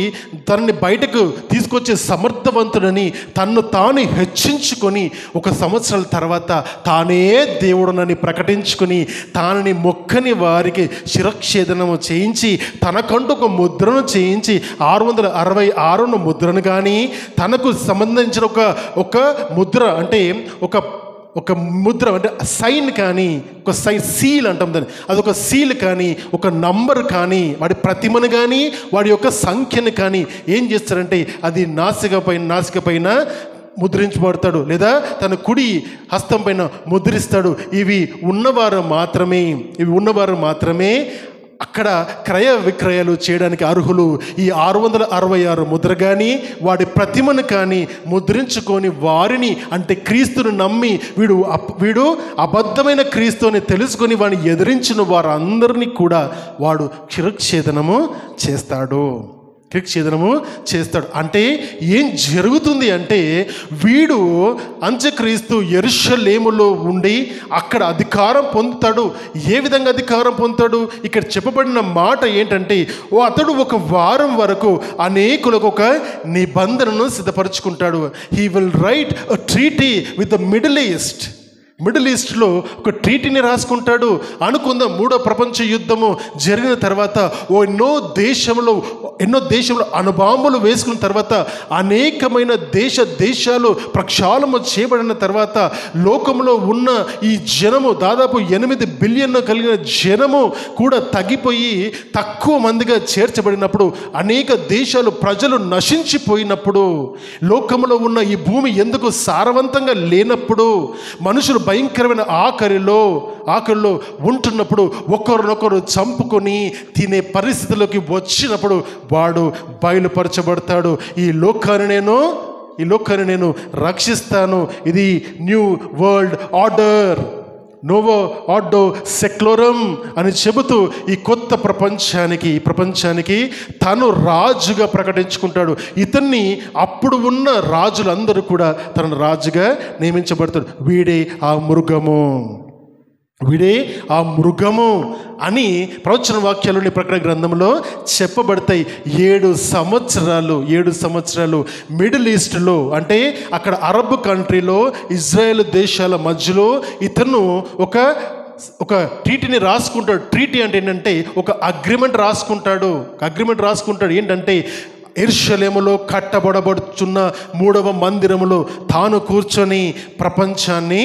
తనని బయటకు తీసుకొచ్చే సమర్థవంతుడని తన్ను తాను హెచ్చించుకొని 1 సంవత్సరాల తర్వాత తానే దేవుడునని ప్రకటించుకొని తానని మొక్కని వారికి శిరఛేదనము చేయించి తనకంటూ ఒక ముద్రను చేయించి 666 ముద్రను కానీ తనకు సంబంధించిన ఒక ముద్ర అంటే ఒక ముద్ర అంటే సైన్ కానీ, ఒక సీల్ అంటాం దాన్ని, అదొక సీల్ కానీ, ఒక నంబర్ కానీ, వాడి ప్రతిమను కానీ, వాడి యొక్క సంఖ్యను కానీ ఏం చేస్తారంటే అది నాసిక పైన ముద్రించబడతాడు, లేదా తన కుడి హస్తం పైన ముద్రిస్తాడు. ఇవి ఉన్నవారు మాత్రమే అక్కడ క్రయ విక్రయాలు చేయడానికి అర్హులు. ఈ 666 ముద్ర కానీ వాడి ప్రతిమను కానీ ముద్రించుకొని వారిని అంటే క్రీస్తును నమ్మి వీడు అబద్ధమైన క్రీస్తు అని తెలుసుకొని వాడిని ఎదిరించిన వారందరినీ కూడా వాడు శిరఛేదనము చేస్తాడు. అంటే ఏం జరుగుతుంది అంటే వీడు అంత్యక్రీస్తు యెరూషలేములో ఉండి అక్కడ అధికారం పొందుతాడు. ఏ విధంగా అధికారం పొందుతాడు? ఇక్కడ చెప్పబడిన మాట ఏంటంటే అతడు 1 వారం వరకు అనేకులకు ఒక నిబంధనను సిద్ధపరచుకుంటాడు. He will write a treaty with the middle ఈస్ట్లో ఒక ట్రీటీని రాసుకుంటాడు. అనుకుందాం, 3వ ప్రపంచ యుద్ధము జరిగిన తర్వాత ఎన్నో దేశంలో అణుబాంబులు వేసుకున్న తర్వాత అనేకమైన దేశాలు ప్రక్షాళన చేయబడిన తర్వాత లోకంలో ఉన్న ఈ జనము దాదాపు 8 బిలియన్ కలిగిన జనము కూడా తగ్గిపోయి తక్కువ మందిగా చేర్చబడినప్పుడు, అనేక దేశాలు ప్రజలు నశించిపోయినప్పుడు, లోకంలో ఉన్న ఈ భూమి ఎందుకు సారవంతంగా లేనప్పుడు, మనుషులు భయంకరమైన ఆకలిలో ఉంటున్నప్పుడు ఒకరినొకరు చంపుకొని తినే పరిస్థితుల్లోకి వచ్చినప్పుడు వాడు బయలుపరచబడతాడు. ఈ లోకాన్ని నేను రక్షిస్తాను. ఇది న్యూ వరల్డ్ ఆర్డర్, నోవో ఆర్డో సెక్లోరం అని చెబుతూ ఈ కొత్త ప్రపంచానికి తను రాజుగా ప్రకటించుకుంటాడు. ఇతన్ని అప్పుడు ఉన్న రాజులందరూ కూడా తనను రాజుగా నియమించబడతాడు. వీడే ఆ మృగము అని ప్రవచన వాక్యాలని ప్రకటన గ్రంథంలో చెప్పబడతాయి. 7 సంవత్సరాలు మిడిల్ ఈస్ట్లో అంటే అక్కడ అరబ్ కంట్రీలో ఇజ్రాయెల్ దేశాల మధ్యలో ఇతను ఒక ట్రీటీని రాసుకుంటాడు. ట్రీటీ అంటే ఏంటంటే ఒక అగ్రిమెంట్ రాసుకుంటాడు. ఏంటంటే యెరూషలేములో కట్టబడబడుచున్న 3వ మందిరములో తాను కూర్చొని ప్రపంచాన్ని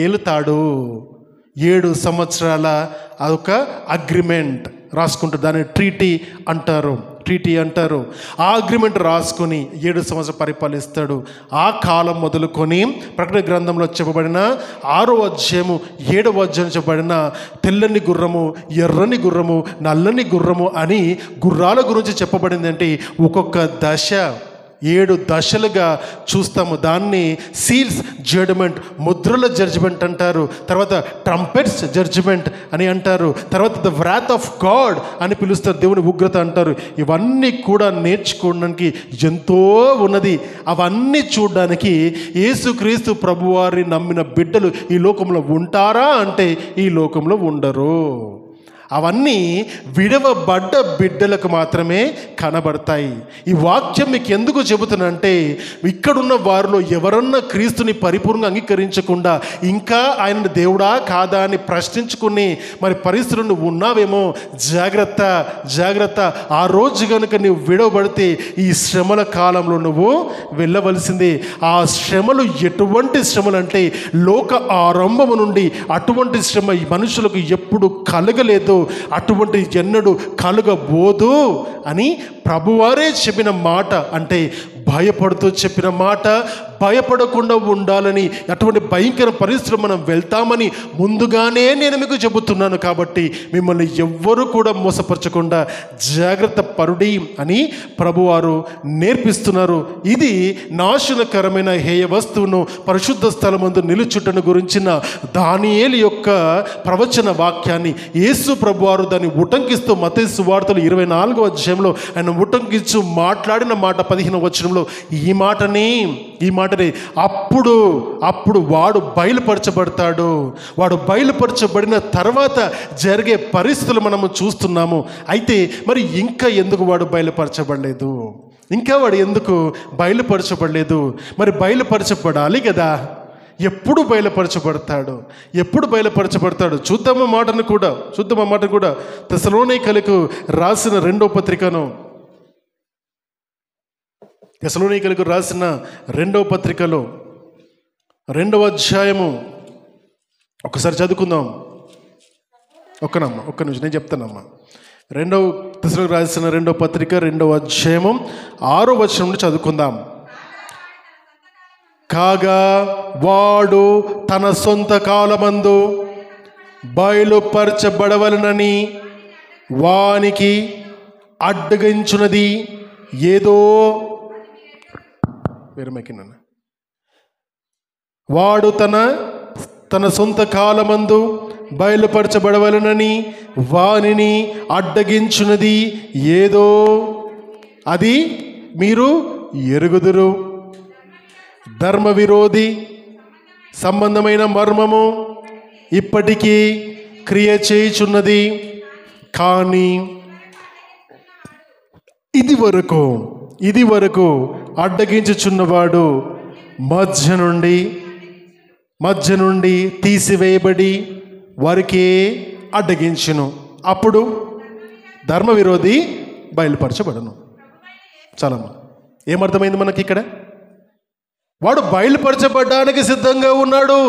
ఏలుతాడు. 7 సంవత్సరాల అదొక అగ్రిమెంట్ రాసుకుంటారు. దాన్ని ట్రీటీ అంటారు. ఆ అగ్రిమెంట్ రాసుకొని 7 సంవత్సరాలు పరిపాలిస్తాడు. ఆ కాలం మొదలుకొని ప్రకటన గ్రంథంలో చెప్పబడిన 6వ అధ్యాయము 7వ అధ్యాయం చెప్పబడిన తెల్లని గుర్రము, ఎర్రని గుర్రము, నల్లని గుర్రము అని గుర్రాల గురించి చెప్పబడింది. అంటే ఒక్కొక్క దశ 7 దశలుగా చూస్తాము. దాన్ని సీల్స్ జడ్జ్మెంట్, ముద్రల జడ్జ్మెంట్ అంటారు. తర్వాత ట్రంపెట్స్ జడ్జ్మెంట్ అని అంటారు. తర్వాత ద వ్రాత్ ఆఫ్ గాడ్ అని పిలుస్తారు, దేవుని ఉగ్రత అంటారు. ఇవన్నీ కూడా నేర్చుకోవడానికి ఎంతో ఉన్నది. అవన్నీ చూడడానికి యేసుక్రీస్తు ప్రభువారిని నమ్మిన బిడ్డలు ఈ లోకంలో ఉంటారా అంటే ఈ లోకంలో ఉండరు. అవన్నీ విడవబడ్డ బిడ్డలకు మాత్రమే కనబడతాయి. ఈ వాక్యం మీకు ఎందుకు చెబుతున్నంటే, ఇక్కడున్న వారిలో ఎవరన్నా క్రీస్తుని పరిపూర్ణంగా అంగీకరించకుండా ఇంకా ఆయన దేవుడా కాదా అని ప్రశ్నించుకుని మరి పరిస్థితులు ఉన్నావేమో, జాగ్రత్త. ఆ రోజు కనుక నువ్వు విడవబడితే ఈ శ్రమల కాలంలో నువ్వు వెళ్ళవలసిందే. ఆ శ్రమలు ఎటువంటి శ్రమలు అంటే లోక ఆరంభము నుండి అటువంటి శ్రమ ఈ మనుషులకు ఎప్పుడు కలగలేదు, అటువంటి ఎన్నడూ కలుగబోదు అని ప్రభువారే చెప్పిన మాట. అంటే భయపడుతూ చెప్పిన మాట, భయపడకుండా ఉండాలని, అటువంటి భయంకర పరిస్థితులు మనం వెళ్తామని ముందుగానే నేను మీకు చెబుతున్నాను. కాబట్టి మిమ్మల్ని ఎవ్వరూ కూడా మోసపరచకుండా జాగ్రత్త పరుడి అని ప్రభువారు నేర్పిస్తున్నారు. ఇది నాశనకరమైన హేయ వస్తువును పరిశుద్ధ స్థలమందు నిలుచుటను గురించిన దానియేలు యొక్క ప్రవచన వాక్యాన్ని యేసు ప్రభువారు దాన్ని ఉటంకిస్తూ మత్తయి సువార్తలు 24వ అధ్యాయంలో ఆయన ఉటంకించు మాట్లాడిన మాట 15వ వచనంలో ఈ మాటని అప్పుడు వాడు బయలుపరచబడతాడు. వాడు బయలుపరచబడిన తర్వాత జరిగే పరిస్థితులు మనము చూస్తున్నాము. అయితే మరి ఇంకా ఎందుకు వాడు బయలుపరచబడలేదు? వాడు ఎందుకు బయలుపరచబడలేదు? మరి బయలుపరచబడాలి కదా. ఎప్పుడు బయలుపరచబడతాడు? చూద్దాం ఆ మాటను కూడా. తెస్సలోనికలకు రాసిన 2వ పత్రికను, తెస్సలోనికలకు రాసిన 2వ పత్రికలో 2వ అధ్యాయము ఒకసారి చదువుకుందాం. ఒక్క నిమిషం నేను చెప్తానమ్మా. 2వ తెస్సలోనికలకు రాసిన 2వ పత్రిక 2వ అధ్యాయము 6వ వచనం నుండి చదువుకుందాం. కాగా వాడు తన సొంత కాలమందు బయలుపరచబడవలనని వానికి అడ్డగించున్నది ఏదో. వాడు తన సొంత కాలమందు బయలుపరచబడవలనని వానిని అడ్డగించున్నది ఏదో, అది మీరు ఎరుగుదురు. ధర్మ విరోధి సంబంధమైన మర్మము ఇప్పటికీ క్రియ చేయుచున్నది. కానీ ఇది వరకు అడ్డగించుచున్నవాడు మధ్య నుండి తీసివేయబడి వారికే అడ్డగించును. అప్పుడు ధర్మ విరోధి బయలుపరచబడను. చాలమ్మా, ఏమర్థమైంది మనకి ఇక్కడ? వాడు బయలుపరచబడ్డానికి సిద్ధంగా ఉన్నాడు.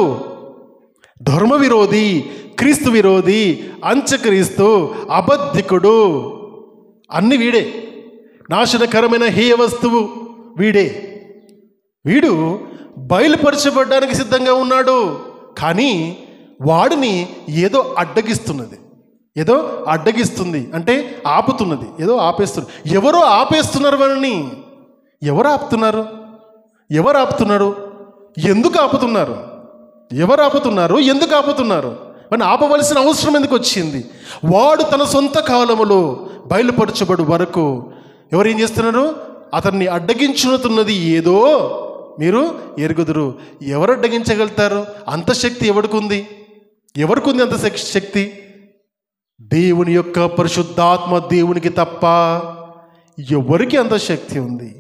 ధర్మ విరోధి, క్రీస్తు విరోధి, అంత్యక్రీస్తు, అబద్ధికుడు అన్ని వీడే. నాశనకరమైన హేయ వస్తువు వీడు బయలుపరచబడ్డానికి సిద్ధంగా ఉన్నాడు. కానీ వాడిని ఏదో అడ్డగిస్తుంది, అంటే ఆపుతున్నది, ఏదో ఆపేస్తుంది. ఎవరో ఆపేస్తున్నారు వాడిని. ఎవరు ఆపుతున్నారు? ఎందుకు ఆపుతున్నారు? వాడిని ఆపవలసిన అవసరం ఎందుకు వచ్చింది? వాడు తన సొంత కాలములో బయలుపరచబడు వరకు ఎవరేం చేస్తున్నారు? అతన్ని అడ్డగించుతున్నది ఏదో మీరు ఎరుగుదురు. ఎవరు అడ్డగించగలుగుతారు? అంత శక్తి ఎవరికి ఉంది అంత శక్తి? దేవుని యొక్క పరిశుద్ధాత్మ దేవునికి తప్ప ఎవరికి అంత శక్తి ఉంది?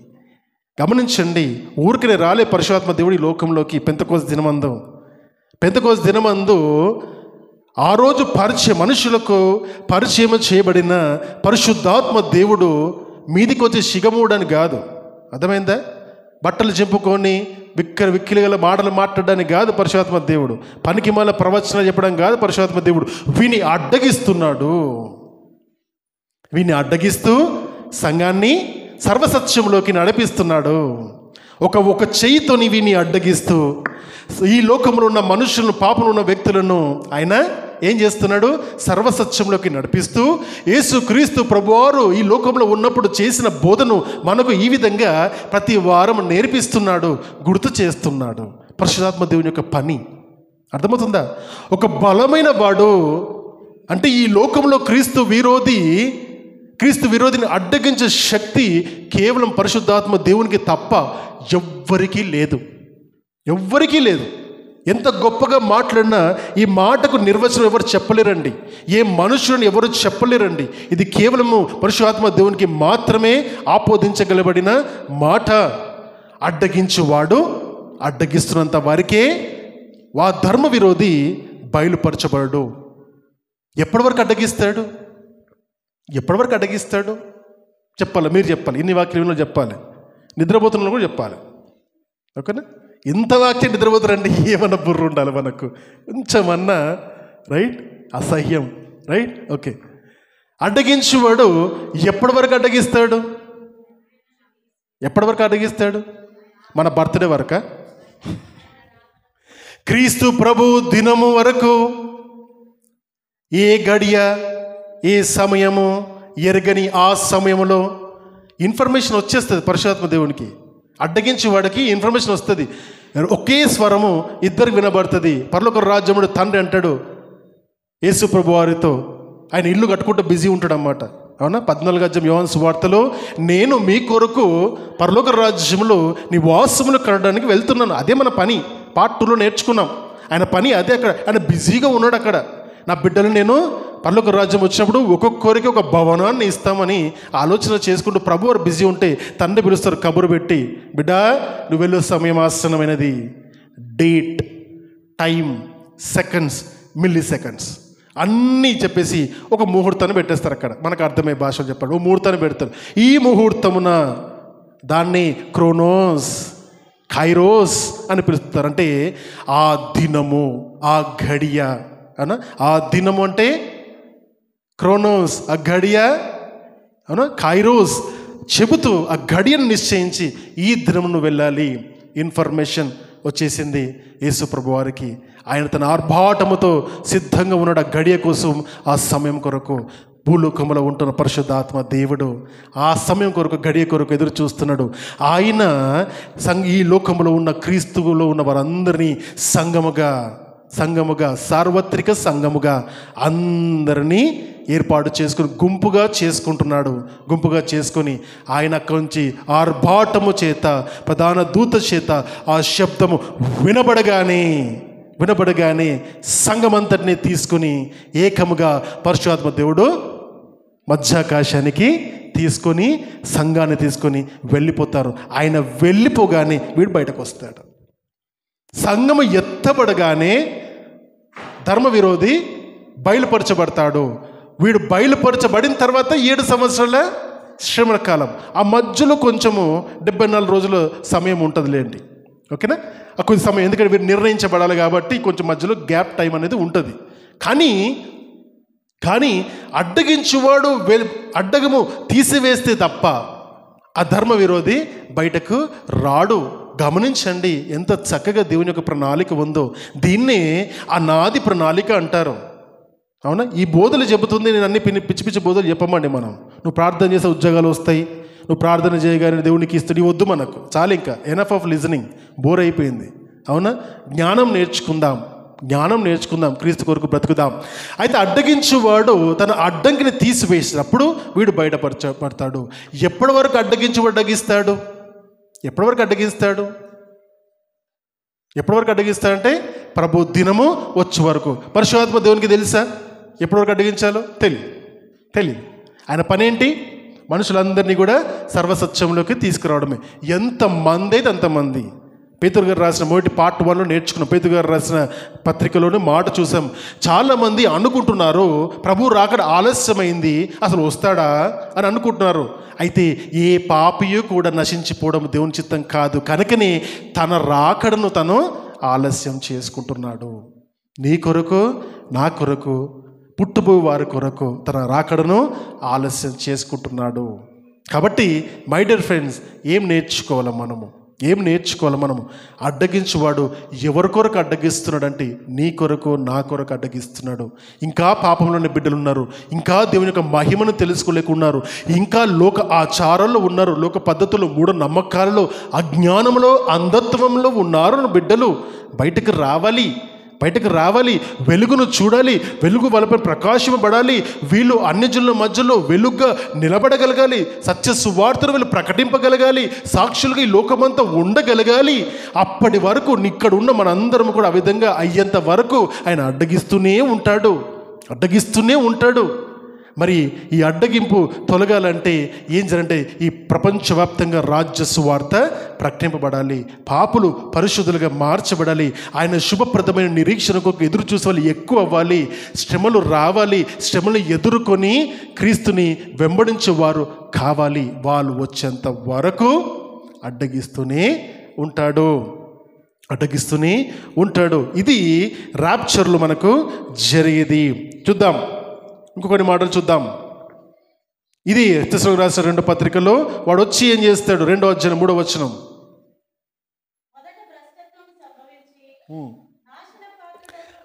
గమనించండి. ఊరికనే రాలే పరిశుద్ధాత్మ దేవుడి లోకంలోకి. పెంతెకోస్తు దినమందు ఆ రోజు మనుషులకు పరిచయం చేయబడిన పరిశుద్ధాత్మ దేవుడు మీదికి వచ్చి సిగమూడని కాదు, అర్థమైందా? బట్టలు చింపుకొని విక్కిలి గల మాటలు మాట్లాడడానికి కాదు పరిశుద్ధాత్మ దేవుడు. పనికి మళ్ళీ ప్రవచనాలు చెప్పడం కాదు పరిశుద్ధాత్మ దేవుడు. వీని అడ్డగిస్తున్నాడు. వీని అడ్డగిస్తూ సంఘాన్ని సర్వసత్యంలోకి నడిపిస్తున్నాడు. ఒక చెయ్యితోని వీని అడ్డగిస్తూ ఈ లోకంలో ఉన్న మనుషులను, పాపంలో ఉన్న వ్యక్తులను ఆయన ఏం చేస్తున్నాడు? సర్వసత్యంలోకి నడిపిస్తూ యేసుక్రీస్తు ప్రభువారు ఈ లోకంలో ఉన్నప్పుడు చేసిన బోధను మనకు ఈ విధంగా ప్రతి వారం నేర్పిస్తున్నాడు, గుర్తు చేస్తున్నాడు. పరిశుద్ధాత్మ దేవుని యొక్క పని అర్థమవుతుందా? ఒక బలమైన వాడు అంటే ఈ లోకంలో క్రీస్తు విరోధిని అడ్డగించే శక్తి కేవలం పరిశుద్ధాత్మ దేవునికి తప్ప ఎవ్వరికీ లేదు. ఎంత గొప్పగా మాట్లాడినా ఈ మాటకు నిర్వచనం ఎవరు చెప్పలేరండి. ఏ మనుషులను ఎవరు చెప్పలేరండి. ఇది కేవలము పరిశుద్ధాత్మ దేవునికి మాత్రమే ఆపోదించగలబడిన మాట. అడ్డగించువాడు అడ్డగిస్తున్నంత వారికే ధర్మ విరోధి బయలుపరచబడడు. ఎప్పటి వరకు అడ్డగిస్తాడు? చెప్పాలి, మీరు చెప్పాలి. ఇన్ని వాక్యంలో చెప్పాలి, నిద్రపోతున్న కూడా చెప్పాలి. ఓకేనా? ఇంత వాక్యం నిద్రపోతారండి, ఏమన్నా బుర్ర ఉండాలి మనకు కొంచెమన్నా, రైట్? అసహ్యం, రైట్? ఓకే. అడ్డగించువాడు ఎప్పటి వరకు అడ్డగిస్తాడు? మన బర్త్డే వరక? క్రీస్తు ప్రభు దినము వరకు ఏ గడియ, ఏ సమయము ఎరగని ఆ సమయంలో ఇన్ఫర్మేషన్ వచ్చేస్తుంది పరిశుద్ధాత్మ దేవునికి. అడ్డగించి వాడికి ఇన్ఫర్మేషన్ వస్తుంది. ఒకే స్వరము ఇద్దరికి వినబడుతుంది. పరలోక రాజ్యముడు తండ్రి అంటాడు యేసు ప్రభు వారితో, ఆయన ఇల్లు కట్టుకుంటూ బిజీ ఉంటాడు అన్నమాట. అవునా? 14 యోహాను సువార్తలో, నేను మీ కొరకు పరలోక రాజ్యంలో నివాసములు కనడానికి వెళ్తున్నాను. అదే మన పని. పార్ట్ 2లో నేర్చుకున్నాం. ఆయన పని అదే. అక్కడ ఆయన బిజీగా ఉన్నాడు. అక్కడ నా బిడ్డలు నేను పరలోక రాజ్యం వచ్చినప్పుడు ఒక్కొక్కరికి ఒక భవనాన్ని ఇస్తామని ఆలోచన చేసుకుంటూ ప్రభు వారు బిజీ ఉంటే తండ్రి పిలుస్తారు కబురు పెట్టి, బిడ్డ నువ్వు వెళ్ళు, సమయం ఆసన్నమైనది. Date, time, seconds, milliseconds అన్నీ చెప్పేసి ఒక ముహూర్తాన్ని పెట్టేస్తారు. అక్కడ మనకు అర్థమయ్యే భాషలో చెప్పండి, ఓ ముహూర్తాన్ని పెడతారు. ఈ ముహూర్తమున దాన్ని క్రోనోస్, కైరోస్ అని పిలుస్తారు. అంటే ఆ దినము, ఆ ఘడియ అనా. ఆ దినము అంటే క్రోనోస్, ఆ గడియ అవునా, కైరోస్ చెబుతూ ఆ గడియను నిశ్చయించి ఈ దినమును వెళ్ళాలి. ఇన్ఫర్మేషన్ వచ్చేసింది యేసు ప్రభు వారికి. ఆయన తన ఆర్భాటముతో సిద్ధంగా ఉన్నాడు ఆ గడియ కోసం, ఆ సమయం కొరకు. భూలోకంలో ఉంటున్న పరిశుద్ధాత్మ దేవుడు ఆ సమయం కొరకు, గడియ కొరకు ఎదురు చూస్తున్నాడు. ఆయన ఈ లోకంలో ఉన్న క్రీస్తువులో ఉన్న వారందరినీ సంఘముగా సార్వత్రిక సంఘముగా అందరినీ ఏర్పాటు చేసుకుని గుంపుగా చేసుకొని ఆయన అక్కడి నుంచి ఆర్భాటము చేత, ప్రధాన దూత చేత ఆ శబ్దము వినబడగానే సంఘమంతటిని తీసుకుని ఏకముగా పరిశుద్ధాత్మ దేవుడు మధ్యాకాశానికి తీసుకొని సంఘాన్ని తీసుకొని వెళ్ళిపోతారు. ఆయన వెళ్ళిపోగానే వీడు బయటకు వస్తాడు. సంఘము ఎత్తబడగానే ధర్మ విరోధి బయలుపరచబడతాడు. వీడు బయలుపరచబడిన తర్వాత 7 సంవత్సరాల శ్రమల కాలం. ఆ మధ్యలో కొంచెము 74 రోజుల సమయం ఉంటుందిలేండి. ఓకేనా? ఆ కొంచెం సమయం, ఎందుకంటే వీరు నిర్ణయించబడాలి కాబట్టి కొంచెం మధ్యలో గ్యాప్ టైం అనేది ఉంటుంది. కానీ అడ్డగించువాడు అడ్డగము తీసివేస్తే తప్ప ఆ ధర్మ విరోధి బయటకు రాడు. గమనించండి ఎంత చక్కగా దేవుని యొక్క ప్రణాళిక ఉందో. దీన్నే అనాది ప్రణాళిక అంటారు. అవునా? ఈ బోధలు చెబుతుంది. నేను అన్ని పిచ్చి బోధలు చెప్పమండి. మనం నువ్వు ప్రార్థన చేసే ఉద్యోగాలు వస్తాయి, నువ్వు ప్రార్థన చేయగానే దేవునికి ఇస్తాడు, వద్దు మనకు. చాలా ఇంకా ఎనఫ్ ఆఫ్ లిజనింగ్, బోర్ అయిపోయింది. అవునా? జ్ఞానం నేర్చుకుందాం, క్రీస్తు కొరకు బ్రతుకుదాం. అయితే అడ్డగించువాడు తన అడ్డంకిని తీసివేసినప్పుడు వీడు బయటపడతాడు. ఎప్పటి వరకు అడ్డగిస్తాడు? ఎప్పటి వరకు అడ్డగిస్తాడంటే ప్రభు దినము వచ్చే వరకు. పరిశుద్ధాత్మ దేవునికి తెలుసా ఎప్పటి వరకు అడ్డగించాలో? తెలియదు. ఆయన పని ఏంటి? మనుషులందరినీ కూడా సర్వసత్యంలోకి తీసుకురావడమే. ఎంతమంది అయితే అంతమంది. పేతురు గారు రాసిన మొదటి పార్ట్ 1లో నేర్చుకున్నాం. పేతురు గారు రాసిన పత్రికలోనే మాట చూసాం. చాలామంది అనుకుంటున్నారు ప్రభు రాకడ ఆలస్యమైంది, అసలు వస్తాడా అని అనుకుంటున్నారు. అయితే ఏ పాపియు కూడా నశించిపోవడం దేవుని చిత్తం కాదు. కనుకనే తన రాకడను తను ఆలస్యం చేసుకుంటున్నాడు. నీ కొరకు, నా కొరకు, పుట్టుబోయే వారి కొరకు తన రాకడను ఆలస్యం చేసుకుంటున్నాడు. కాబట్టి మై డియర్ ఫ్రెండ్స్, ఏం నేర్చుకోవాలి మనము? అడ్డగించువాడు ఎవరి కొరకు అడ్డగిస్తున్నాడంటే నీ కొరకు, నా కొరకు అడ్డగిస్తున్నాడు. ఇంకా పాపంలోని బిడ్డలు ఉన్నారు, ఇంకా దేవుని యొక్క మహిమను తెలుసుకోలేకున్నారు, ఇంకా లోక ఆచారాల్లో ఉన్నారు, లోక పద్ధతులు, మూఢ నమ్మకాలలో, అజ్ఞానంలో, అంధత్వంలో ఉన్నారు బిడ్డలు. బయటకు రావాలి, వెలుగును చూడాలి, వెలుగు వాళ్ళపై ప్రకాశింపబడాలి. వీళ్ళు అన్యజనుల మధ్యలో వెలుగుగా నిలబడగలగాలి, సత్య సువార్తను వీళ్ళు ప్రకటింపగలగాలి, సాక్షులుగా ఈ లోకమంతా ఉండగలగాలి. అప్పటి వరకు ఇక్కడ ఉన్న మనందరం కూడా ఆ విధంగా అయ్యేంత వరకు ఆయన అడ్డగిస్తూనే ఉంటాడు. మరి ఈ అడ్డగింపు తొలగాలంటే ఏం చేయాలంటే ఈ ప్రపంచవ్యాప్తంగా రాజ్య సువార్త ప్రకటింపబడాలి, పాపులు పరిశుద్ధులుగా మార్చబడాలి, ఆయన శుభప్రదమైన నిరీక్షణకు ఎదురు చూసే వాళ్ళు ఎక్కువ అవ్వాలి, శ్రమలు రావాలి, శ్రమలు ఎదుర్కొని క్రీస్తుని వెంబడించేవారు కావాలి. వాళ్ళు వచ్చేంత వరకు అడ్డగిస్తూనే ఉంటాడు. ఇది ర్యాప్చర్లో మనకు జరిగేది. చూద్దాం, ఇంకొన్ని మాటలు చూద్దాం. ఇది తెస్సలోనికీయులకు రాసిన 2 పత్రికలో వాడు వచ్చి ఏం చేస్తాడు? 2వ అధ్యాయం 3వ వచనం.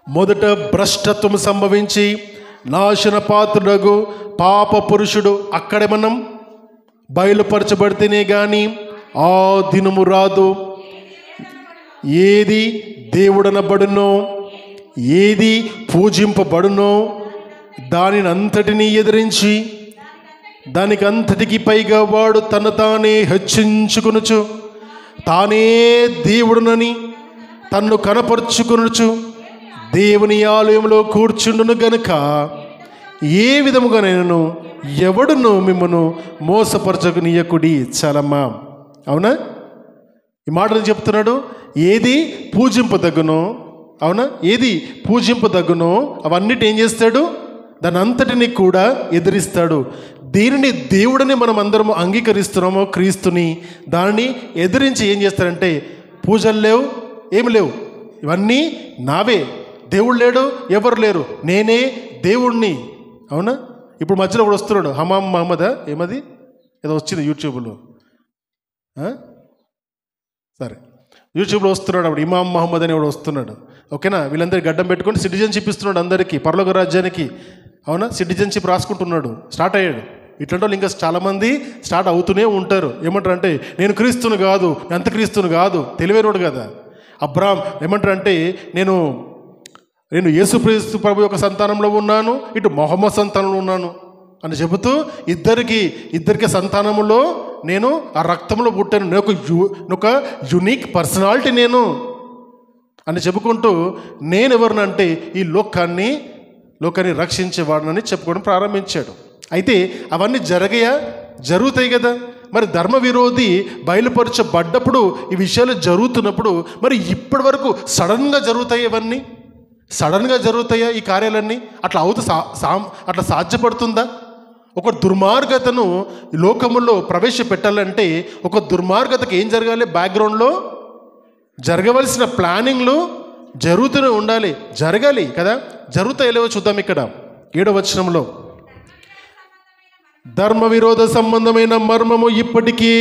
మొదట భ్రష్టత్వం సంభవించి నాశన పాత్రుడగు పాప పురుషుడు అక్కడే మనం బయలుపరచబడితేనే గాని ఆ దినము రాదు. ఏది దేవుడనబడునో, ఏది పూజింపబడునో దానిని అంతటినీ ఎదిరించి దానికంతటికి పైగా వాడు తను తానే హెచ్చించుకొనుచు తానే దేవుడునని తన్ను కనపరుచుకొనుచు దేవుని ఆలయంలో కూర్చుండును గనుక ఏ విధముగానైనను ఎవడును మిమ్మను మోసపరచనీయకుడి. చాలమ్మా, అవునా? ఈ మాటలు చెప్తున్నాడు. ఏది పూజింపదగునో, అవునా, ఏది పూజింపదగునో అవన్నిటి ఏం చేస్తాడు? దాని అంతటిని కూడా ఎదిరిస్తాడు. దీనిని దేవుడిని మనం అందరము అంగీకరిస్తున్నామో క్రీస్తుని, దానిని ఎదిరించి ఏం చేస్తాడంటే పూజలు లేవు, ఏమి లేవు, ఇవన్నీ నావే, దేవుడు లేడు, ఎవరు లేరు, నేనే దేవుణ్ణి. అవునా? ఇప్పుడు మధ్యలో కూడా వస్తున్నాడు హమామ్ మహమ్మదా, ఏమది ఏదో వచ్చింది యూట్యూబ్లో, సరే యూట్యూబ్లో వస్తున్నాడు అప్పుడు ఇమాం మహమ్మద్ అని కూడా వస్తున్నాడు. ఓకేనా? వీళ్ళందరికీ గడ్డం పెట్టుకొని సిటిజన్షిప్ ఇస్తున్నాడు అందరికీ, పరలోక రాజ్యానికి. అవునా? సిటిజన్షిప్ రాసుకుంటున్నాడు, స్టార్ట్ అయ్యాడు. ఇట్లాంటి వాళ్ళు ఇంకా చాలామంది స్టార్ట్ అవుతూనే ఉంటారు. ఏమంటారంటే నేను క్రీస్తును కాదు, అంతక్రీస్తును కాదు, తెలివైనోడు కదా. అబ్రామ్ ఏమంటారంటే నేను యేసుక్రీస్తు ప్రభు యొక్క సంతానంలో ఉన్నాను, ఇటు మొహమ్మద్ సంతానంలో ఉన్నాను అని చెబుతూ ఇద్దరికి సంతానములో నేను ఆ రక్తంలో పుట్టాను, నేను ఒక యునిక్ పర్సనాలిటీ నేను అని చెప్పుకుంటూ నేను ఎవరినంటే ఈ లోకాన్ని రక్షించేవాడినని చెప్పుకోవడం ప్రారంభించాడు. అయితే అవన్నీ జరుగుతాయి కదా. మరి ధర్మ విరోధి బయలుపరచబడ్డప్పుడు, ఈ విషయాలు జరుగుతున్నప్పుడు మరి ఇప్పటి వరకు సడన్గా జరుగుతాయా ఈ కార్యాలన్నీ? అట్లా సాధ్యపడుతుందా? ఒక దుర్మార్గతను లోకములో ప్రవేశపెట్టాలంటే ఒక దుర్మార్గతకు ఏం జరగాలి? బ్యాక్గ్రౌండ్లో జరగవలసిన ప్లానింగ్లు జరుగుతూనే ఉండాలి, జరగాలి కదా. జరుగుతాయిలేవో చూద్దాం. ఇక్కడ 7వ వచనంలో ధర్మ విరోధ సంబంధమైన మర్మము ఇప్పటికీ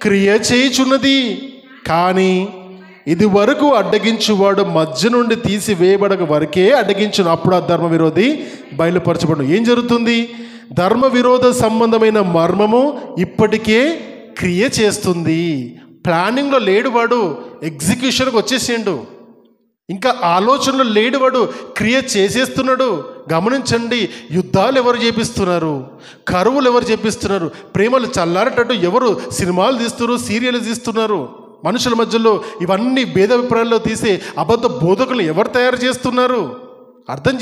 క్రియ చేయుచున్నది, కానీ ఇది వరకు అడ్డగించువాడు మధ్య నుండి తీసివేయబడక వరకే అడ్డగించును. అప్పుడు ఆ ధర్మ విరోధి బయలుపరచబడు. ఏం జరుగుతుంది? ధర్మ విరోధ సంబంధమైన మర్మము ఇప్పటికే క్రియ చేస్తుంది. ప్లానింగ్లో లేడు వాడు, ఎగ్జిక్యూషన్కి వచ్చేసిండు. ఇంకా ఆలోచనలో లేడు వాడు, క్రియ చేసేస్తున్నాడు. గమనించండి, యుద్ధాలు ఎవరు చేపిస్తున్నారు? కరువులు ఎవరు చేపిస్తున్నారు? ప్రేమలు చల్లారేటట్టు ఎవరు సినిమాలు తీస్తున్నారు, సీరియల్ తీస్తున్నారు? మనుషుల మధ్యలో ఇవన్నీ భేదాభిప్రాయాల్లో తీసే అబద్ధ బోధకులు ఎవరు తయారు చేస్తున్నారు? అర్థం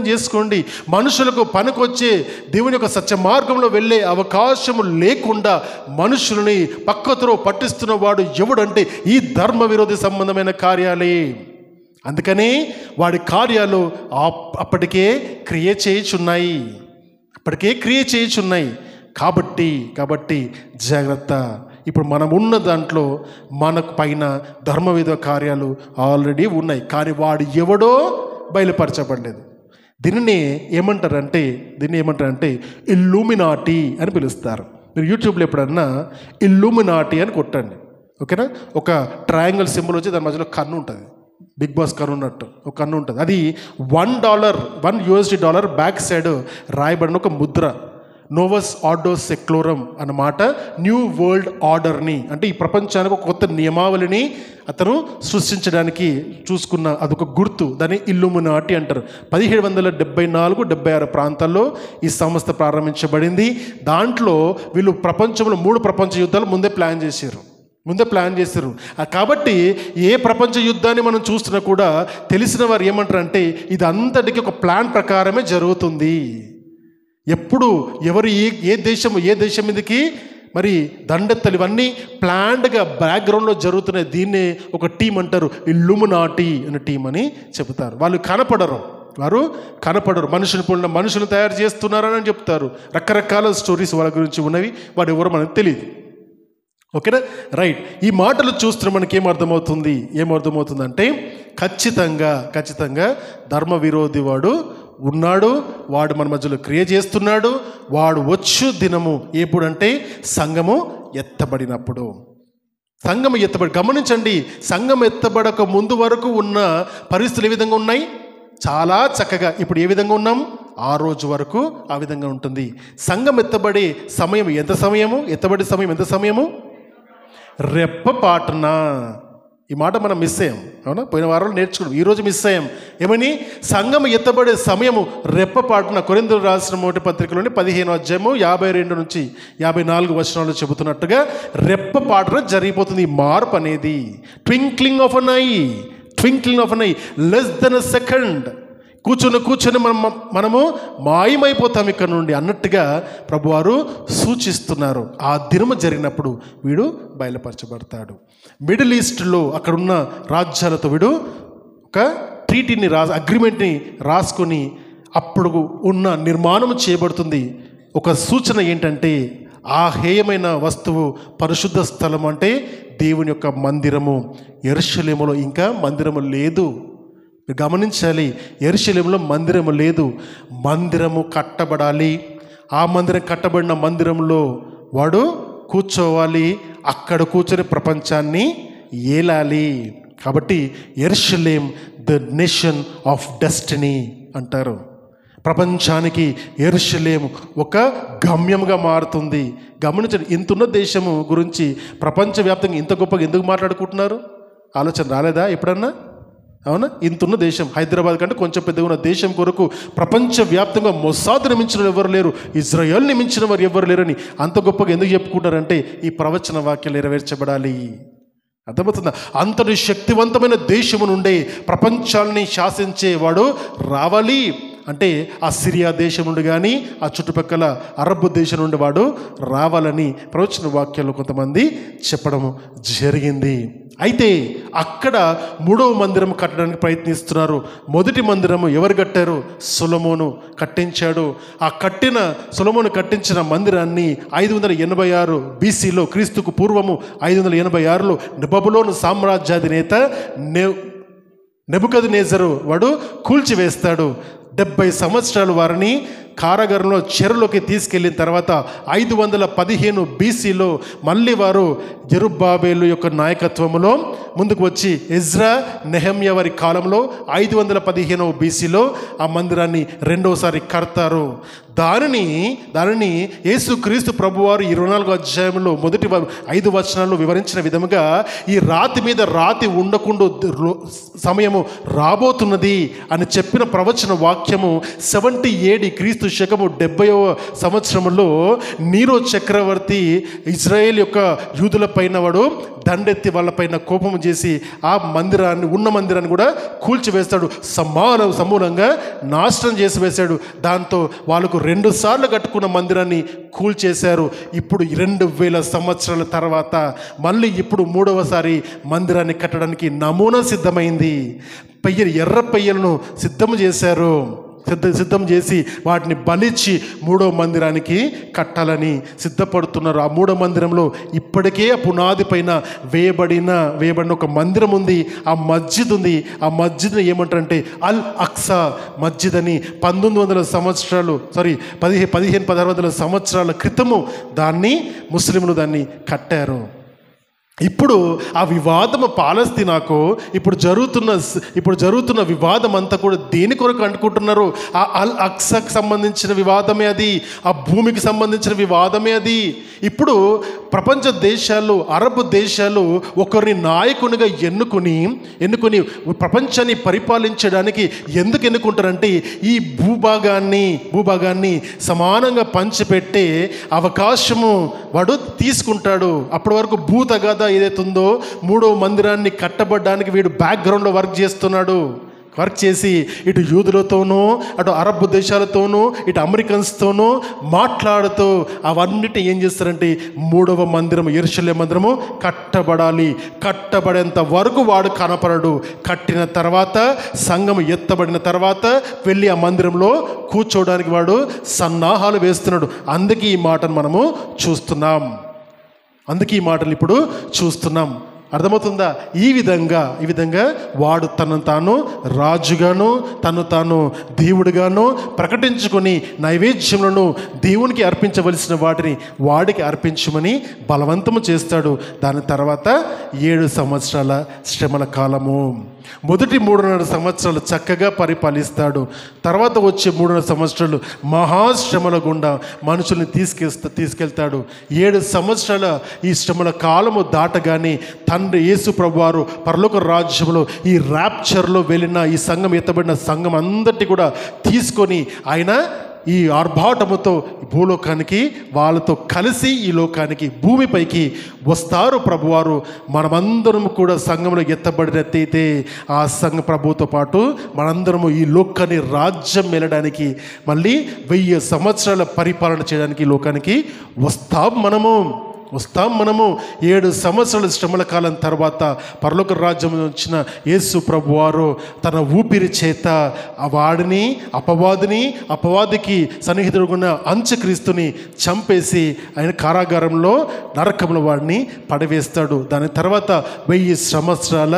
చేసుకోండి. మనుషులకు పనికొచ్చే దేవుని యొక్క సత్య మార్గంలో వెళ్ళే అవకాశము లేకుండా మనుషులని పక్కతో పట్టిస్తున్న వాడు ఎవడంటే ఈ ధర్మ విరోధి సంబంధమైన కార్యాలే. అందుకని వాడి కార్యాలు అప్పటికే క్రియ చేయుచున్నాయి. కాబట్టి జాగ్రత్త. ఇప్పుడు మనం ఉన్న దాంట్లో మనకు పైన ధర్మవిధ కార్యాలు ఆల్రెడీ ఉన్నాయి, కానీ వాడు ఎవడో బయలుపరచబడలేదు. దీన్ని ఏమంటారంటే ఇల్లుమినాటి అని పిలుస్తారు. మీరు యూట్యూబ్లో ఎప్పుడన్నా ఇల్లుమినాటి అని కొట్టండి, ఓకేనా? ఒక ట్రయాంగిల్ సింబల్ వచ్చి దాని మధ్యలో కన్ను ఉంటుంది, బిగ్ బాస్ కన్ను ఉన్నట్టు ఒక కన్ను ఉంటుంది. అది $1 బ్యాక్ సైడ్ రాయబడిన ఒక ముద్ర, నోవస్ ఆర్డో సెక్లోరం అన్నమాట. న్యూ వరల్డ్ ఆర్డర్ని, అంటే ఈ ప్రపంచానికి ఒక కొత్త నియమావళిని అతను సృష్టించడానికి చూసుకున్న అదొక గుర్తు. దాన్ని ఇల్లుమినాటి అంటారు. 1774-76 ప్రాంతాల్లో ఈ సంస్థ ప్రారంభించబడింది. దాంట్లో వీళ్ళు ప్రపంచంలో 3 ప్రపంచ యుద్ధాలు ముందే ప్లాన్ చేశారు. కాబట్టి ఏ ప్రపంచ యుద్ధాన్ని మనం చూస్తున్నా కూడా తెలిసిన వారు ఏమంటారంటే ఇది అంతటికి ఒక ప్లాన్ ప్రకారమే జరుగుతుంది. ఎప్పుడు ఎవరు ఏ దేశం మీదకి మరి దండెత్తలు, ఇవన్నీ ప్లాన్డ్గా బ్యాక్గ్రౌండ్లో జరుగుతున్నాయి. దీన్నే ఒక టీం అంటారు, ఇల్లుమినాటి అనే టీం అని చెబుతారు. వారు కనపడరు. మనుషులు తయారు చేస్తున్నారని చెప్తారు. రకరకాల స్టోరీస్ వాళ్ళ గురించి ఉన్నవి, వాడు ఎవరో మనకు తెలియదు. ఓకేనా? రైట్. ఈ మాటలు చూస్తున్న మనకి ఏమర్థమవుతుందంటే ఖచ్చితంగా ధర్మ విరోధి వాడు ఉన్నాడు. వాడు మన మధ్యలో క్రియ చేస్తున్నాడు. వాడు వచ్చు దినము ఎప్పుడంటే సంఘము ఎత్తబడినప్పుడు. గమనించండి, సంఘం ఎత్తబడక ముందు వరకు ఉన్న పరిస్థితులు ఏ విధంగా ఉన్నాయి? చాలా చక్కగా. ఇప్పుడు ఏ విధంగా ఉన్నాం? ఆ రోజు వరకు ఆ విధంగా ఉంటుంది. సంఘం ఎత్తబడే సమయం ఎంత సమయము? రెప్పపాటున. ఈ మాట మనం మిస్ అయ్యాం, అవునా? పోయిన వారంలో నేర్చుకున్నాం, ఈరోజు మిస్ అయ్యాం. ఏమని? సంఘం ఎత్తబడే సమయము రెప్పపాటున. కొరింథీయులకు రాసిన మొదటి పత్రికలోని 15వ అధ్యాయము 52-54 వచనాలు చెబుతున్నట్టుగా రెప్పపాటున జరిగిపోతుంది ఈ మార్పు అనేది. Twinkling of an I, less than a second. కూర్చొని మనము మాయమైపోతాం ఇక్కడ నుండి అన్నట్టుగా ప్రభువారు సూచిస్తున్నారు. ఆ దినము జరిగినప్పుడు వీడు బయలుపరచబడతాడు. మిడిల్ ఈస్ట్లో అక్కడున్న రాజ్యాలతో వీడు ఒక ట్రీటీని అగ్రిమెంట్ని రాసుకొని అప్పుడు ఉన్న నిర్మాణం చేయబడుతుంది. ఒక సూచన ఏంటంటే ఆ హేయమైన వస్తువు పరిశుద్ధ స్థలం అంటే దేవుని యొక్క మందిరము. యెరూషలేములో ఇంకా మందిరము లేదు. గమనించాలి, యెరూషలేములో మందిరము లేదు. మందిరము కట్టబడాలి. ఆ మందిరం కట్టబడిన మందిరంలో వాడు కూర్చోవాలి. అక్కడ కూర్చొని ప్రపంచాన్ని ఏలాలి. కాబట్టి యెరూషలేం ద నేషన్ ఆఫ్ డెస్టినీ అంటారు. ప్రపంచానికి యెరూషలేం ఒక గమ్యంగా మారుతుంది. గమనించండి, ఇంతున్న దేశము గురించి ప్రపంచవ్యాప్తంగా ఇంత గొప్పగా ఎందుకు మాట్లాడుకుంటున్నారు? ఆలోచన రాలేదా ఎప్పుడన్నా? అవునా? ఇంతున్న దేశం, హైదరాబాద్ కంటే కొంచెం పెద్దగా ఉన్న దేశం కొరకు ప్రపంచవ్యాప్తంగా మొసాదుని మించిన ఎవరు లేరు, ఇజ్రాయెల్ని మించిన వారు ఎవరు లేరని అంత గొప్పగా ఎందుకు చెప్పుకుంటారంటే ఈ ప్రవచన వాక్యాలు నెరవేర్చబడాలి. అర్థమవుతుందా? అంతటి శక్తివంతమైన దేశము నుండే ప్రపంచాన్ని శాసించేవాడు రావాలి. అంటే ఆ సిరియా దేశం నుండి కానీ ఆ చుట్టుపక్కల అరబ్ దేశం నుండి వాడు రావాలని ప్రవచన వాక్యాలు కొంతమంది చెప్పడం జరిగింది. అయితే అక్కడ 3వ మందిరం కట్టడానికి ప్రయత్నిస్తున్నారు. మొదటి మందిరము ఎవరు కట్టారు? సొలొమోను కట్టించాడు. ఆ సొలొమోను కట్టించిన మందిరాన్ని 586 BCలో, క్రీస్తుకు పూర్వము 586లో బబులోను సామ్రాజ్యాధినేత నెబుకద్నెజరు వాడు కూల్చివేస్తాడు. 70 సంవత్సరాలు వారిని కారాగారంలో చెరలోకి తీసుకెళ్ళిన తర్వాత 515 BCలో మళ్ళీ వారు జెరుబ్బాబెలు యొక్క నాయకత్వంలో ముందుకు వచ్చి ఎజ్రా, నెహెమ్యా వారి కాలంలో 515 BCలో ఆ మందిరాన్ని రెండోసారి కడతారు. దానిని యేసుక్రీస్తు ప్రభువారు 24వ అధ్యాయంలో మొదటి 5 వచనాల్లో వివరించిన విధముగా ఈ రాతి మీద రాతి ఉండకుండా సమయము రాబోతున్నది అని చెప్పిన ప్రవచన వాక్యము 70 AD క్రీస్తు శకము 70వ సంవత్సరంలో నీరో చక్రవర్తి ఇజ్రాయేల్ యొక్క యూదుల పైన వాడు దండెత్తి వాళ్ళపైన కోపం చేసి ఆ మందిరాన్ని కూడా కూల్చివేస్తాడు, సమూలంగా నాశనం చేసి వేశాడు. దాంతో వాళ్ళకు 2 సార్లు కట్టుకున్న మందిరాన్ని కూల్చేశారు. ఇప్పుడు 2000 సంవత్సరాల తర్వాత మళ్ళీ ఇప్పుడు 3వసారి మందిరాన్ని కట్టడానికి నమూనా సిద్ధమైంది. ఎర్ర పెయ్యలను సిద్ధం చేసి వాటిని బలిచ్చి 3వ మందిరానికి కట్టాలని సిద్ధపడుతున్నారు. ఆ 3వ మందిరంలో ఇప్పటికే ఆ పునాది పైన వేయబడిన ఒక మందిరం ఉంది, ఆ మస్జిద్ ఉంది. ఆ మస్జిద్ని ఏమంటారంటే అల్ అక్సా మస్జిద్ అని 1600 సంవత్సరాల క్రితము దాన్ని ముస్లింలు దాన్ని కట్టారు. ఇప్పుడు ఆ వివాదము పాలస్తీనాకు ఇప్పుడు జరుగుతున్న వివాదం అంతా కూడా దేని కొరకు అనుకుంటున్నారు? ఆ అల్ అక్సాకు సంబంధించిన వివాదమే అది, ఆ భూమికి సంబంధించిన వివాదమే అది. ఇప్పుడు ప్రపంచ దేశాలు, అరబ్ దేశాలు ఒకరిని నాయకునిగా ఎన్నుకొని ప్రపంచాన్ని పరిపాలించడానికి ఎందుకు ఎన్నుకుంటారంటే ఈ భూభాగాన్ని సమానంగా పంచిపెట్టే అవకాశము వాడు తీసుకుంటాడు. అప్పటి వరకు భూతగాథ ఏదైతే ఉందో 3వ మందిరాన్ని కట్టబడడానికి వీడు బ్యాక్గ్రౌండ్లో వర్క్ చేసి ఇటు యూదులతోనూ, అటు అరబ్ దేశాలతోనూ, ఇటు అమెరికన్స్తోనూ మాట్లాడుతూ అవన్నిటి ఏం చేస్తారంటే 3వ మందిరము, యెరూషలేము మందిరము కట్టబడేంత వరకు వాడు కనపడడు. కట్టిన తర్వాత, సంఘం ఎత్తబడిన తర్వాత వెళ్ళి ఆ మందిరంలో కూర్చోవడానికి వాడు సన్నాహాలు వేస్తున్నాడు. అందుకే ఈ మాటను మనము చూస్తున్నాం. ఇప్పుడు చూస్తున్నాం. అర్థమవుతుందా? ఈ విధంగా వాడు తనను తాను రాజుగాను తను తాను దేవుడిగాను ప్రకటించుకొని నైవేద్యములను దేవునికి అర్పించవలసిన వాటిని వాడికి అర్పించమని బలవంతము చేస్తాడు. దాని తర్వాత 7 సంవత్సరాల శ్రమల కాలము. మొదటి 3.5 సంవత్సరాలు చక్కగా పరిపాలిస్తాడు. తర్వాత వచ్చే 3.5 సంవత్సరాలు మహాశ్రమల గుండా మనుషుల్ని తీసుకెళ్తాడు. 7 సంవత్సరాల ఈ శ్రమల కాలము దాటగానే తండ్రి యేసు ప్రభువారు పరలోక రాజ్యంలో ఈ ర్యాప్చర్లో వెళ్ళిన ఈ సంఘం, ఎత్తబడిన సంఘం అందరినీ కూడా తీసుకొని ఆయన ఈ ఆర్భాటముతో భూలోకానికి వాళ్ళతో కలిసి ఈ లోకానికి భూమిపైకి వస్తారు ప్రభువారు. మనమందరము కూడా సంఘంలో ఎత్తబడినట్టయితే ఆ సంఘ ప్రభుతో పాటు మనందరము ఈ లోకాన్ని రాజ్యం వెళ్ళడానికి మళ్ళీ 1000 సంవత్సరాల పరిపాలన చేయడానికి ఈ లోకానికి వస్తాం మనము. 7 సంవత్సరాల శ్రమల కాలం తర్వాత పరలోక రాజ్యం వచ్చిన యేసు ప్రభువారు తన ఊపిరి చేత వాడిని అపవాదికి సన్నిహితుడున్న అంత్యక్రీస్తుని చంపేసి ఆయన కారాగారంలో నరకంలో వాడిని పడవేస్తాడు. దాని తర్వాత 1000 సంవత్సరాల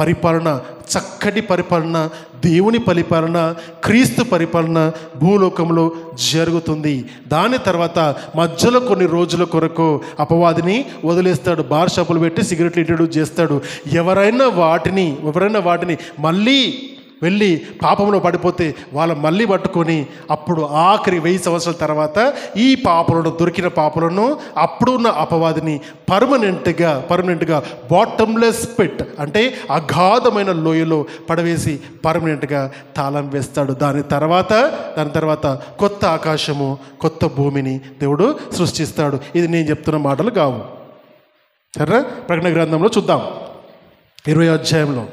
పరిపాలన, చక్కటి పరిపాలన, దేవుని పరిపాలన, క్రీస్తు పరిపాలన భూలోకంలో జరుగుతుంది. దాని తర్వాత మధ్యలో కొన్ని రోజుల కొరకు అపవాదిని వదిలేస్తాడు. బార్ షాపులు పెట్టి సిగరెట్లు ఇంట్రడ్యూస్ చేస్తాడు. ఎవరైనా వాటిని మళ్ళీ వెళ్ళి పాపంలో పడిపోతే వాళ్ళ మళ్ళీ పట్టుకొని అప్పుడు ఆఖరి 1000 సంవత్సరాల తర్వాత ఈ దొరికిన పాపలను అప్పుడున్న అపవాదిని పర్మనెంట్గా బాటమ్లెస్ పిట్ అంటే అగాధమైన లోయలో పడవేసి పర్మనెంట్గా తాళం వేస్తాడు. దాని తర్వాత కొత్త ఆకాశము, కొత్త భూమిని దేవుడు సృష్టిస్తాడు. ఇది నేను చెప్తున్న మాటలు కావు. సరే, ప్రకటన గ్రంథంలో చూద్దాం 20వ అధ్యాయంలో.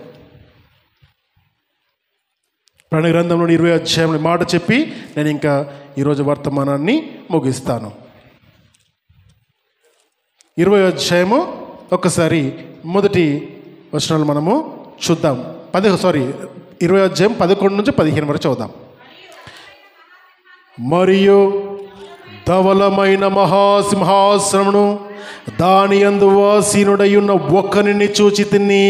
ప్రకటన గ్రంథంలో 20వ అధ్యాయంలో మాట చెప్పి నేను ఇంకా ఈరోజు వర్తమానాన్ని ముగిస్తాను. 20వ అధ్యాయము ఒకసారి మొదటి వచనాలు మనము చూద్దాం. 20వ అధ్యాయం 11 నుంచి 15 వరకు చూద్దాం. మరియు ధవలమైన మహాసింహాసనమును దాని యందు ఆసీనుడై ఉన్న ఒక్కనిని చూచితిని.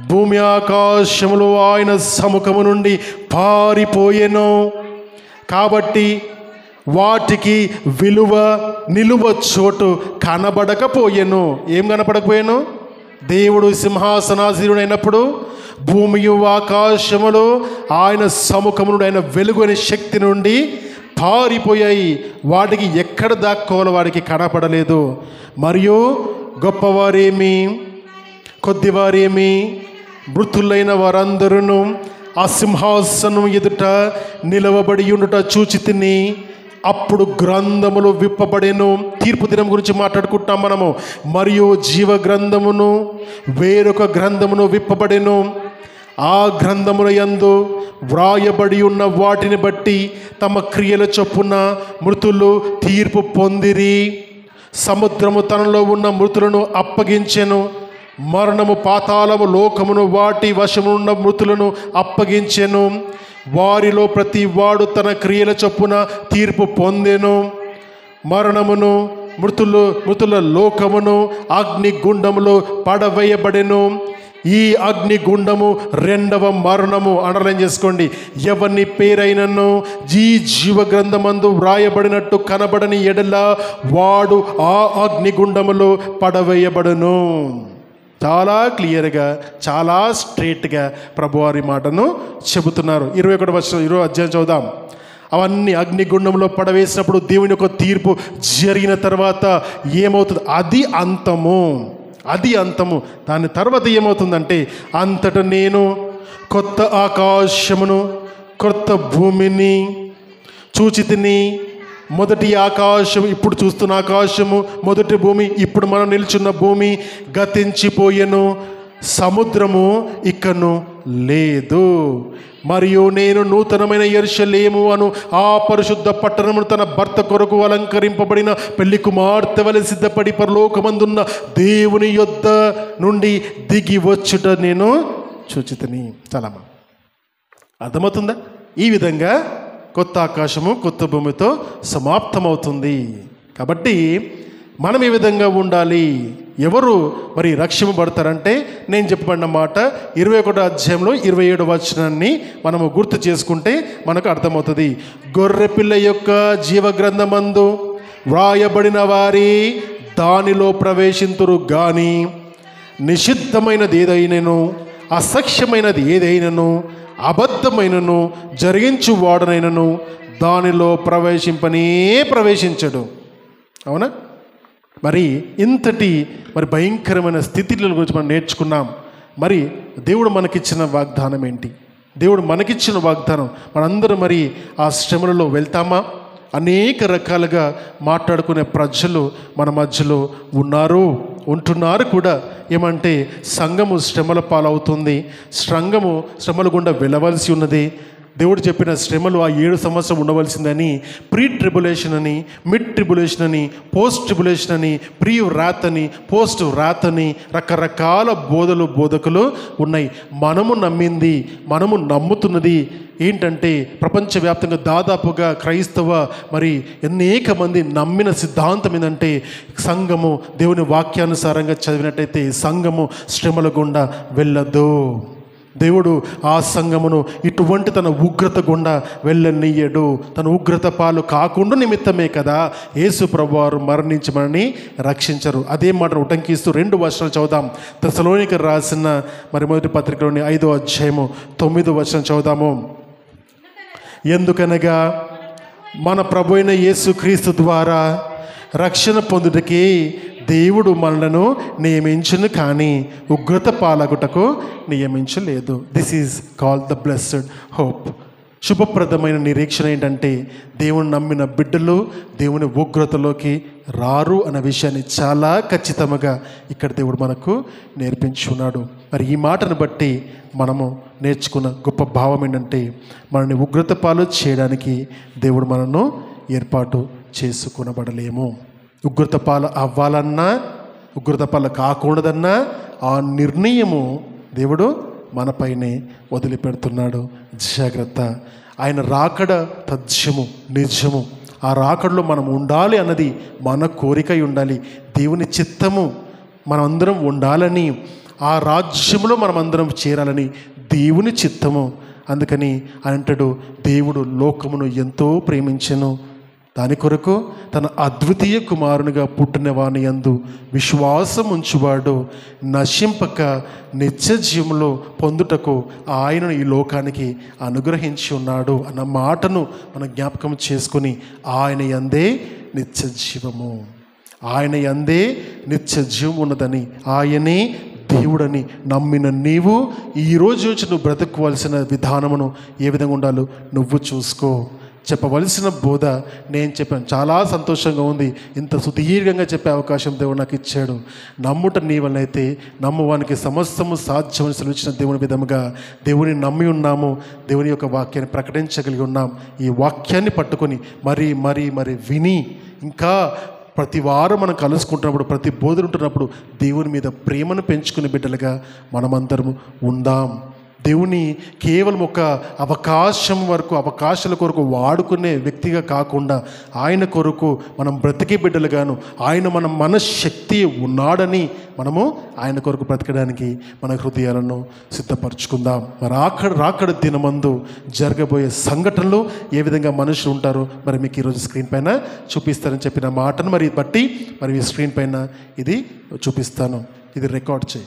భూమి ఆకాశములు ఆయన సముఖము నుండి పారిపోయెను. కాబట్టి వాటికి నిలువ చోటు కనబడకపోయెను. ఏం కనపడకపోయాను? దేవుడు సింహాసనాసీనుడైనప్పుడు భూమియు ఆకాశములు ఆయన సముఖము నుండి, ఆయన వెలుగు అనే శక్తి నుండి పారిపోయాయి. వాటికి ఎక్కడ దాక్కోవాలో వాడికి కనపడలేదు. మరియు గొప్పవారేమి కొద్దివారేమి మృతులైన వారందరూ ఆ సింహాసనం ఎదుట నిలవబడి ఉండుట చూచితిని. అప్పుడు గ్రంథములు విప్పబడెను. తీర్పు దినం గురించి మాట్లాడుకుంటున్నాం మనము. మరియు జీవ గ్రంథమును వేరొక గ్రంథమును విప్పబడెను. ఆ గ్రంథముల యందు వ్రాయబడి ఉన్న వాటిని బట్టి తమ క్రియల చొప్పున మృతులు తీర్పు పొందిరి. సముద్రము తనలో ఉన్న మృతులను అప్పగించెను. మరణము, పాతాళము, లోకమును వాటి వశమున్న మృతులను అప్పగించెను. వారిలో ప్రతి వాడు తన క్రియల చొప్పున తీర్పు పొందెను. మరణమును, మృతుల లోకమును అగ్నిగుండములో పడవేయబడెను. ఈ అగ్నిగుండము రెండవ మరణము. అండర్లైన్ చేసుకోండి. ఎవరిని పేరైనను ఈ జీవ గ్రంథమందు వ్రాయబడినట్టు కనబడని ఎడల వాడు ఆ అగ్నిగుండములో పడవేయబడును. చాలా క్లియర్గా, చాలా స్ట్రేట్గా ప్రభువారి మాటను చెబుతున్నారు. 21వ వచనం 20వ అధ్యాయం చదువుదాం. అవన్నీ అగ్నిగుండంలో పడవేసినప్పుడు దేవుని యొక్క తీర్పు జరిగిన తర్వాత ఏమవుతుంది? అది అంతము. అది అంతము. దాని తర్వాత ఏమవుతుందంటే, అంతటా నేను కొత్త ఆకాశమును కొత్త భూమిని చూచితిని. మొదటి ఆకాశం, ఇప్పుడు చూస్తున్న ఆకాశము, మొదటి భూమి, ఇప్పుడు మనం నిల్చున్న భూమి గతించిపోయెను. సముద్రము ఇకను లేదు. మరియు నేను నూతనమైన యెరూషలేము అను ఆ పరిశుద్ధ పట్టణమును తన భర్త కొరకు అలంకరింపబడిన పెళ్లి కుమార్తె వలె సిద్ధపడి పరలోకమందున్న దేవుని యొద్ద నుండి దిగి వచ్చుట నేను చూచితిని. చాలా అర్థమవుతుందా? ఈ విధంగా కొత్త ఆకాశము కొత్త భూమితో సమాప్తమవుతుంది. కాబట్టి మనం ఏ విధంగా ఉండాలి? ఎవరు మరి రక్షింపబడతారంటే, నేను చెప్పబడిన మాట 21వ అధ్యాయంలో 27వ వచనాన్ని మనము గుర్తు చేసుకుంటే మనకు అర్థమవుతుంది. గొర్రెపిల్ల యొక్క జీవగ్రంథమందు వ్రాయబడిన వారి దానిలో ప్రవేశింతురు గాని నిషిద్ధమైనది ఏదైనను, అసఖ్యమైనది ఏదైనను, అబద్ధమైనను జరిగించువాడనైనను దానిలో ప్రవేశించడు. అవునా? మరి ఇంతటి భయంకరమైన స్థితిల గురించి మనం నేర్చుకున్నాం. మరి దేవుడు మనకిచ్చిన వాగ్దానం ఏంటి? దేవుడు మనకిచ్చిన వాగ్దానం మనందరం మరి ఆ శ్రమలలో వెళ్తామా? అనేక రకాలుగా మాట్లాడుకునే ప్రజలు మన మధ్యలో ఉంటున్నారు కూడా. ఏమంటే సంఘము శ్రమల పాలవుతుంది, శ్రమల గుండా వెళ్ళవలసి ఉన్నది. దేవుడు చెప్పిన శ్రమలు ఆ 7 సంవత్సరం ఉండవలసిందని, ప్రీ ట్రిబులేషన్ అని, మిడ్ ట్రిబులేషన్ అని, పోస్ట్ ట్రిబులేషన్ అని, ప్రీ వ్రాత్ అని, పోస్ట్ వ్రాత్ అని రకరకాల బోధకులు ఉన్నాయి. మనము నమ్ముతున్నది ఏంటంటే, ప్రపంచవ్యాప్తంగా దాదాపుగా క్రైస్తవ మరి అనేక మంది నమ్మిన సిద్ధాంతం ఏంటంటే, సంఘము దేవుని వాక్యానుసారంగా చదివినట్టయితే సంఘము శ్రమల గుండా వెళ్ళదు. దేవుడు ఆ సంఘమును ఇటువంటి తన ఉగ్రత గుండా వెళ్ళనీయడు. తన ఉగ్రత పాలు కాకుండా నిమిత్తమే కదా యేసు ప్రభువారు మరణించి మనని రక్షించరు. అదే మాట ఉటంకిస్తూ 2 వచనాలు చదువుదాం. తెస్సలోనికీయులకు రాసిన మొదటి పత్రికలోని 5వ అధ్యాయము 9వ వచనం చదువుదాము. ఎందుకనగా మన ప్రభు అయిన యేసుక్రీస్తు ద్వారా రక్షణ పొందుటకి దేవుడు మనలను నియమించును, కానీ ఉగ్రత పాలగుటకు నియమించలేదు. This is called the blessed hope. శుభప్రదమైన నిరీక్షణ ఏంటంటే, దేవుని నమ్మిన బిడ్డలు దేవుని ఉగ్రతలోకి రారు అన్న విషయాన్ని చాలా ఖచ్చితంగా ఇక్కడ దేవుడు మనకు నేర్పించున్నాడు. మరి ఈ మాటను బట్టి మనము నేర్చుకున్న గొప్ప భావం ఏంటంటే, మనల్ని ఉగ్రత పాలు చేయడానికి దేవుడు మనను ఏర్పాటు చేసుకునబడలేము. ఉగ్రత పాలు అవ్వాలన్నా, ఉగ్రత పాలు కాకూడదన్నా ఆ నిర్ణయము దేవుడు మనపైనే వదిలిపెడుతున్నాడు. జాగ్రత్త. ఆయన రాకడ తథ్యము, నిజము. ఆ రాకడలో మనం ఉండాలి అన్నది మన కోరిక ఉండాలి. దేవుని చిత్తము మనమందరం ఉండాలని, ఆ రాజ్యంలో మనమందరం చేరాలని దేవుని చిత్తము. అందుకని అంటాడు, దేవుడు లోకమును ఎంతో ప్రేమించెను, దాని కొరకు తన అద్వితీయ కుమారునిగా పుట్టిన వాని యందు విశ్వాసం ఉంచువాడు నశింపక నిత్య జీవంలో పొందుటకు ఆయనను ఈ లోకానికి అనుగ్రహించి ఉన్నాడు అన్న మాటను మనం జ్ఞాపకం చేసుకుని, ఆయన యందే నిత్య జీవము, ఆయన యందే నిత్య జీవం ఉన్నదని, ఆయనే దేవుడని నమ్మిన నీవు ఈరోజు వచ్చి నువ్వు బ్రతుకోవాల్సిన విధానమును ఏ విధంగా ఉండాలో నువ్వు చూసుకో. చెప్పవలసిన బోధ నేను చెప్పాను. చాలా సంతోషంగా ఉంది. ఇంత సుదీర్ఘంగా చెప్పే అవకాశం దేవుడు నాకు ఇచ్చాడు. నమ్ముట నీ వలన అయితే నమ్మువానికి సమస్తము సాధ్యమని సెలవిచ్చిన దేవుని విధముగా దేవుని నమ్మి ఉన్నాము. దేవుని యొక్క వాక్యాన్ని ప్రకటించగలిగి ఉన్నాం. ఈ వాక్యాన్ని పట్టుకొని మరి మరి మరి విని ఇంకా ప్రతి వారం మనం కలుసుకుంటున్నప్పుడు, ప్రతి బోధన ఉంటున్నప్పుడు దేవుని మీద ప్రేమను పెంచుకునే బిడ్డలుగా మనమందరము ఉందాం. దేవుని కేవలం ఒక అవకాశం వరకు, అవకాశాల కొరకు వాడుకునే వ్యక్తిగా కాకుండా ఆయన కొరకు మనం బ్రతికే బిడ్డలుగాను, ఆయన మన శక్తి ఉన్నాడని మనము ఆయన కొరకు బ్రతకడానికి మన హృదయాలను సిద్ధపరచుకుందాం. మరి రాకడ దినమందు జరగబోయే సంఘటనలు ఏ విధంగా మనుషులు ఉంటారో మరి మీకు ఈరోజు స్క్రీన్ పైన చూపిస్తానని చెప్పిన మాటను మరి బట్టి మరి ఈ స్క్రీన్ పైన ఇది చూపిస్తాను. ఇది రికార్డ్ చేయి.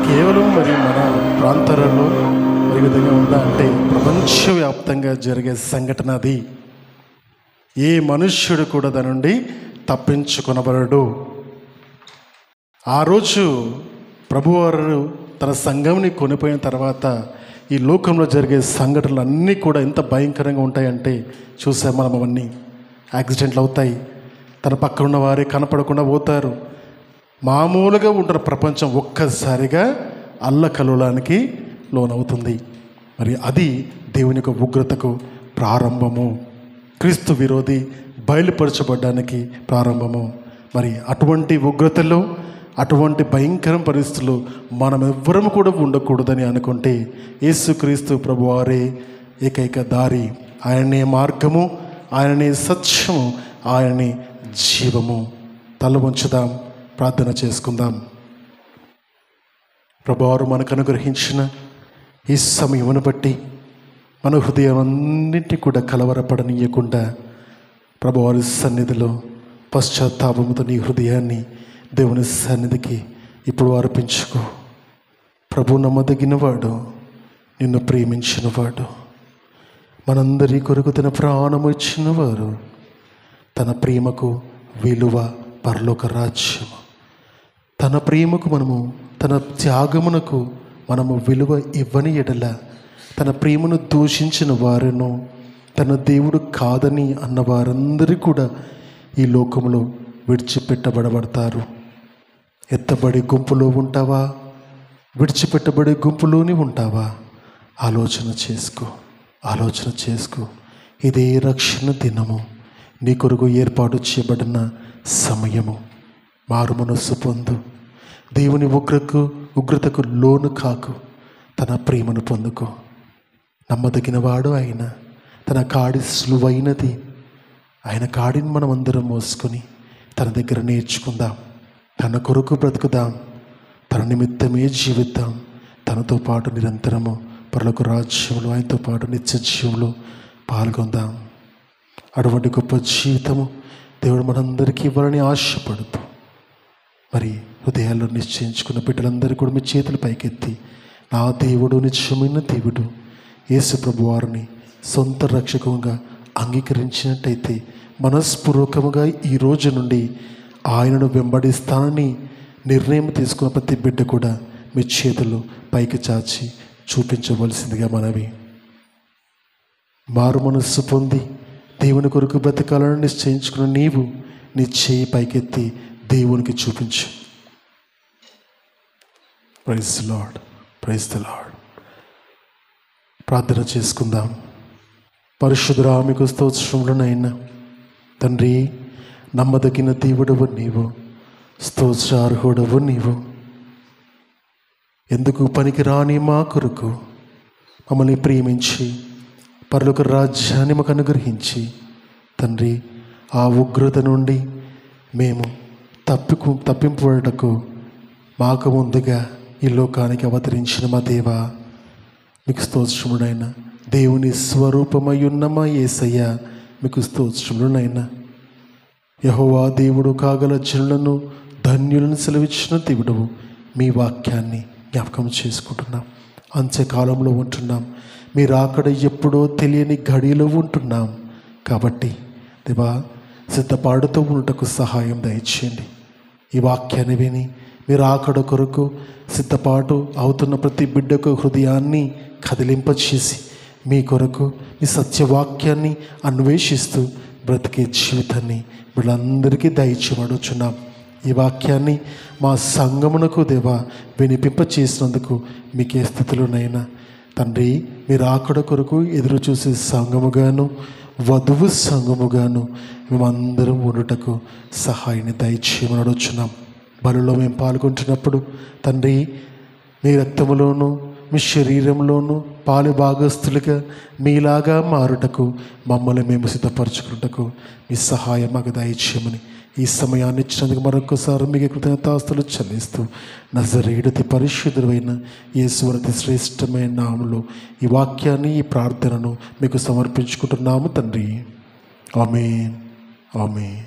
కేవలం మరి మన ప్రాంతాలలో ఈ విధంగా ఉందా అంటే ప్రపంచవ్యాప్తంగా జరిగే సంఘటన అది. ఏ మనుష్యుడు కూడా దాని నుండి తప్పించుకొనబడడు. ఆ రోజు ప్రభువారు తన సంఘంని కొనిపోయిన తర్వాత ఈ లోకంలో జరిగే సంఘటనలు అన్నీ కూడా ఎంత భయంకరంగా ఉంటాయంటే చూసాం మనం. అవన్నీ యాక్సిడెంట్లు అవుతాయి, తన పక్కన ఉన్న వారే కనపడకుండా పోతారు, మామూలుగా ఉంటారు. ప్రపంచం ఒక్కసారిగా అల్లకల్లోలానికి లోనవుతుంది. మరి అది దేవుని యొక్క ఉగ్రతకు ప్రారంభము, క్రీస్తు విరోధి బయలుపరచబడ్డానికి ప్రారంభము. మరి అటువంటి ఉగ్రతలో, అటువంటి భయంకర పరిస్థితుల్లో మనం ఎవ్వరం కూడా ఉండకూడదని అనుకుంటే యేసుక్రీస్తు ప్రభువారే ఏకైక దారి, ఆయనే మార్గము, ఆయననే సత్యము, ఆయననే జీవము. తల వంచుదాం, ప్రార్థన చేసుకుందాం. ప్రభువారు మనకు అనుగ్రహించిన ఈ సమయమును బట్టి మన హృదయం అన్నింటినీ కూడా కలవరపడనీయకుండా ప్రభువారి సన్నిధిలో పశ్చాత్తాపముతో నీ హృదయాన్ని దేవుని సన్నిధికి ఇప్పుడు అర్పించుకో. ప్రభు నమ్మదగినవాడు, నిన్ను ప్రేమించినవాడు, మనందరి కొరకు తన ప్రాణము ఇచ్చినవారు, తన ప్రేమకు విలువ పరలోక రాజ్యము. తన ప్రేమకు మనము, తన త్యాగమునకు మనము విలువ ఇవ్వని ఎడల తన ప్రేమను దూషించిన వారును, తన దేవుడు కాదని అన్న వారందరూ కూడా ఈ లోకంలో విడిచిపెట్టబడతారు. ఎత్తబడి గుంపులో ఉంటావా, విడిచిపెట్టబడే గుంపులోని ఉంటావా? ఆలోచన చేసుకో, ఆలోచన చేసుకో. ఇదే రక్షణ దినము, నీ కొరకు ఏర్పాటు చేయబడిన సమయము. మారు మనస్సు పొందు, దేవుని ఉగ్రతకు లోను కాకు, తన ప్రేమను పొందుకో. నమ్మదగిన వాడు ఆయన, తన కాడి సులువైనది. ఆయన కాడిని మనం అందరం మోసుకొని తన దగ్గర నేర్చుకుందాం, తన కొరకు బ్రతుకుదాం, తన నిమిత్తమే జీవిద్దాం. తనతో పాటు నిరంతరము పరలోక రాజ్యంలో, ఆయనతో పాటు నిత్య జీవంలో పాల్గొందాం. అటువంటి గొప్ప జీవితము దేవుడు మనందరికీ ఇవ్వాలని ఆశపడుతూ, మరి హృదయాల్లో నిశ్చయించుకున్న బిడ్డలందరూ కూడా మీ చేతులు పైకెత్తి, నా దేవుడు నిత్యమైన దేవుడు యేసు ప్రభువారిని సొంత రక్షకుగా అంగీకరించినట్టయితే మనస్పూర్వకముగా ఈ రోజు నుండి ఆయనను వెంబడిస్తానని నిర్ణయం తీసుకున్న ప్రతి బిడ్డ కూడా మీ చేతులు పైకి చాచి చూపించవలసిందిగా మనవి. మారు మనస్సు పొంది దేవుని కొరకు బ్రతకాలని నిశ్చయించుకున్న నీవు నీ చేయి పైకెత్తి దేవునికి చూపించు. Praise the Lord, praise the Lord. ప్రార్థన చేసుకుందాం. పరిశుద్ధుడా, మీకు స్తోత్రములనైనా తండ్రి, నమ్మదగిన దేవుడవు నీవు, స్తోత్రార్హుడవు నీవు. ఎందుకు పనికిరాని మా కొరకు మమ్మల్ని ప్రేమించి పరలోక రాజ్యాన్ని మాకు అనుగ్రహించి తండ్రి, ఆ ఉగ్రత నుండి మేము తప్పింపబడటకు మాకు ముందుగా ఈ లోకానికి అవతరించిన మా దేవా, మీకు స్తోత్రములైనా. దేవుని స్వరూపమై ఉన్న మా యేసయ్య, మీకు స్తోత్రములనైనా. యెహోవా దేవుడు కాగల జనులను ధన్యులను సెలవిచ్చిన దేవుడవు, మీ వాక్యాన్ని జ్ఞాపకం చేసుకుంటున్నాం. అంత్యకాలంలో ఉంటున్నాం, మీరు అక్కడ ఎప్పుడో తెలియని గడిలో ఉంటున్నాం. కాబట్టి దేవా, సిద్ధపాటుతో ఉండటకు సహాయం దయచేయండి. ఈ వాక్యాన్ని విని మీరు ఆకడ కొరకు సిద్ధపాటు అవుతున్న ప్రతి బిడ్డకు హృదయాన్ని కదిలింపచేసి మీ కొరకు మీ సత్యవాక్యాన్ని అన్వేషిస్తూ బ్రతికే జీవితాన్ని వీళ్ళందరికీ దయచేయబడుచున్నాం. ఈ వాక్యాన్ని మా సంఘమునకు దేవా వినిపింపచేసినందుకు మీకే స్థితిలోనైనా తండ్రి, మీరు ఆకడ కొరకు ఎదురు చూసే సంఘముగాను, వధువు సంఘముగాను మేమందరం ఉండుటకు సహాయాన్ని దయచేయమని అడుగుచున్నాం. బలులో మేము పాల్గొంటున్నప్పుడు తండ్రి, మీ రక్తములోను మీ శరీరంలోనూ పాలు భాగస్తులుగా మీలాగా మారుటకు మమ్మల్ని మేము సిద్ధపరచుకున్నటకు మీ సహాయం మాకు దయచేయమని ఈ సమయాన్ని ఇచ్చినందుకు మరొకసారి మీకు కృతజ్ఞతాస్తులు చెల్లిస్తూ నజరేయుడి పరిశుద్ధుడైన యేసు శ్రేష్టమైన నామములో ఈ వాక్యాన్ని, ఈ ప్రార్థనను మీకు సమర్పించుకుంటున్నాము తండ్రి. ఆమేన్, ఆమేన్.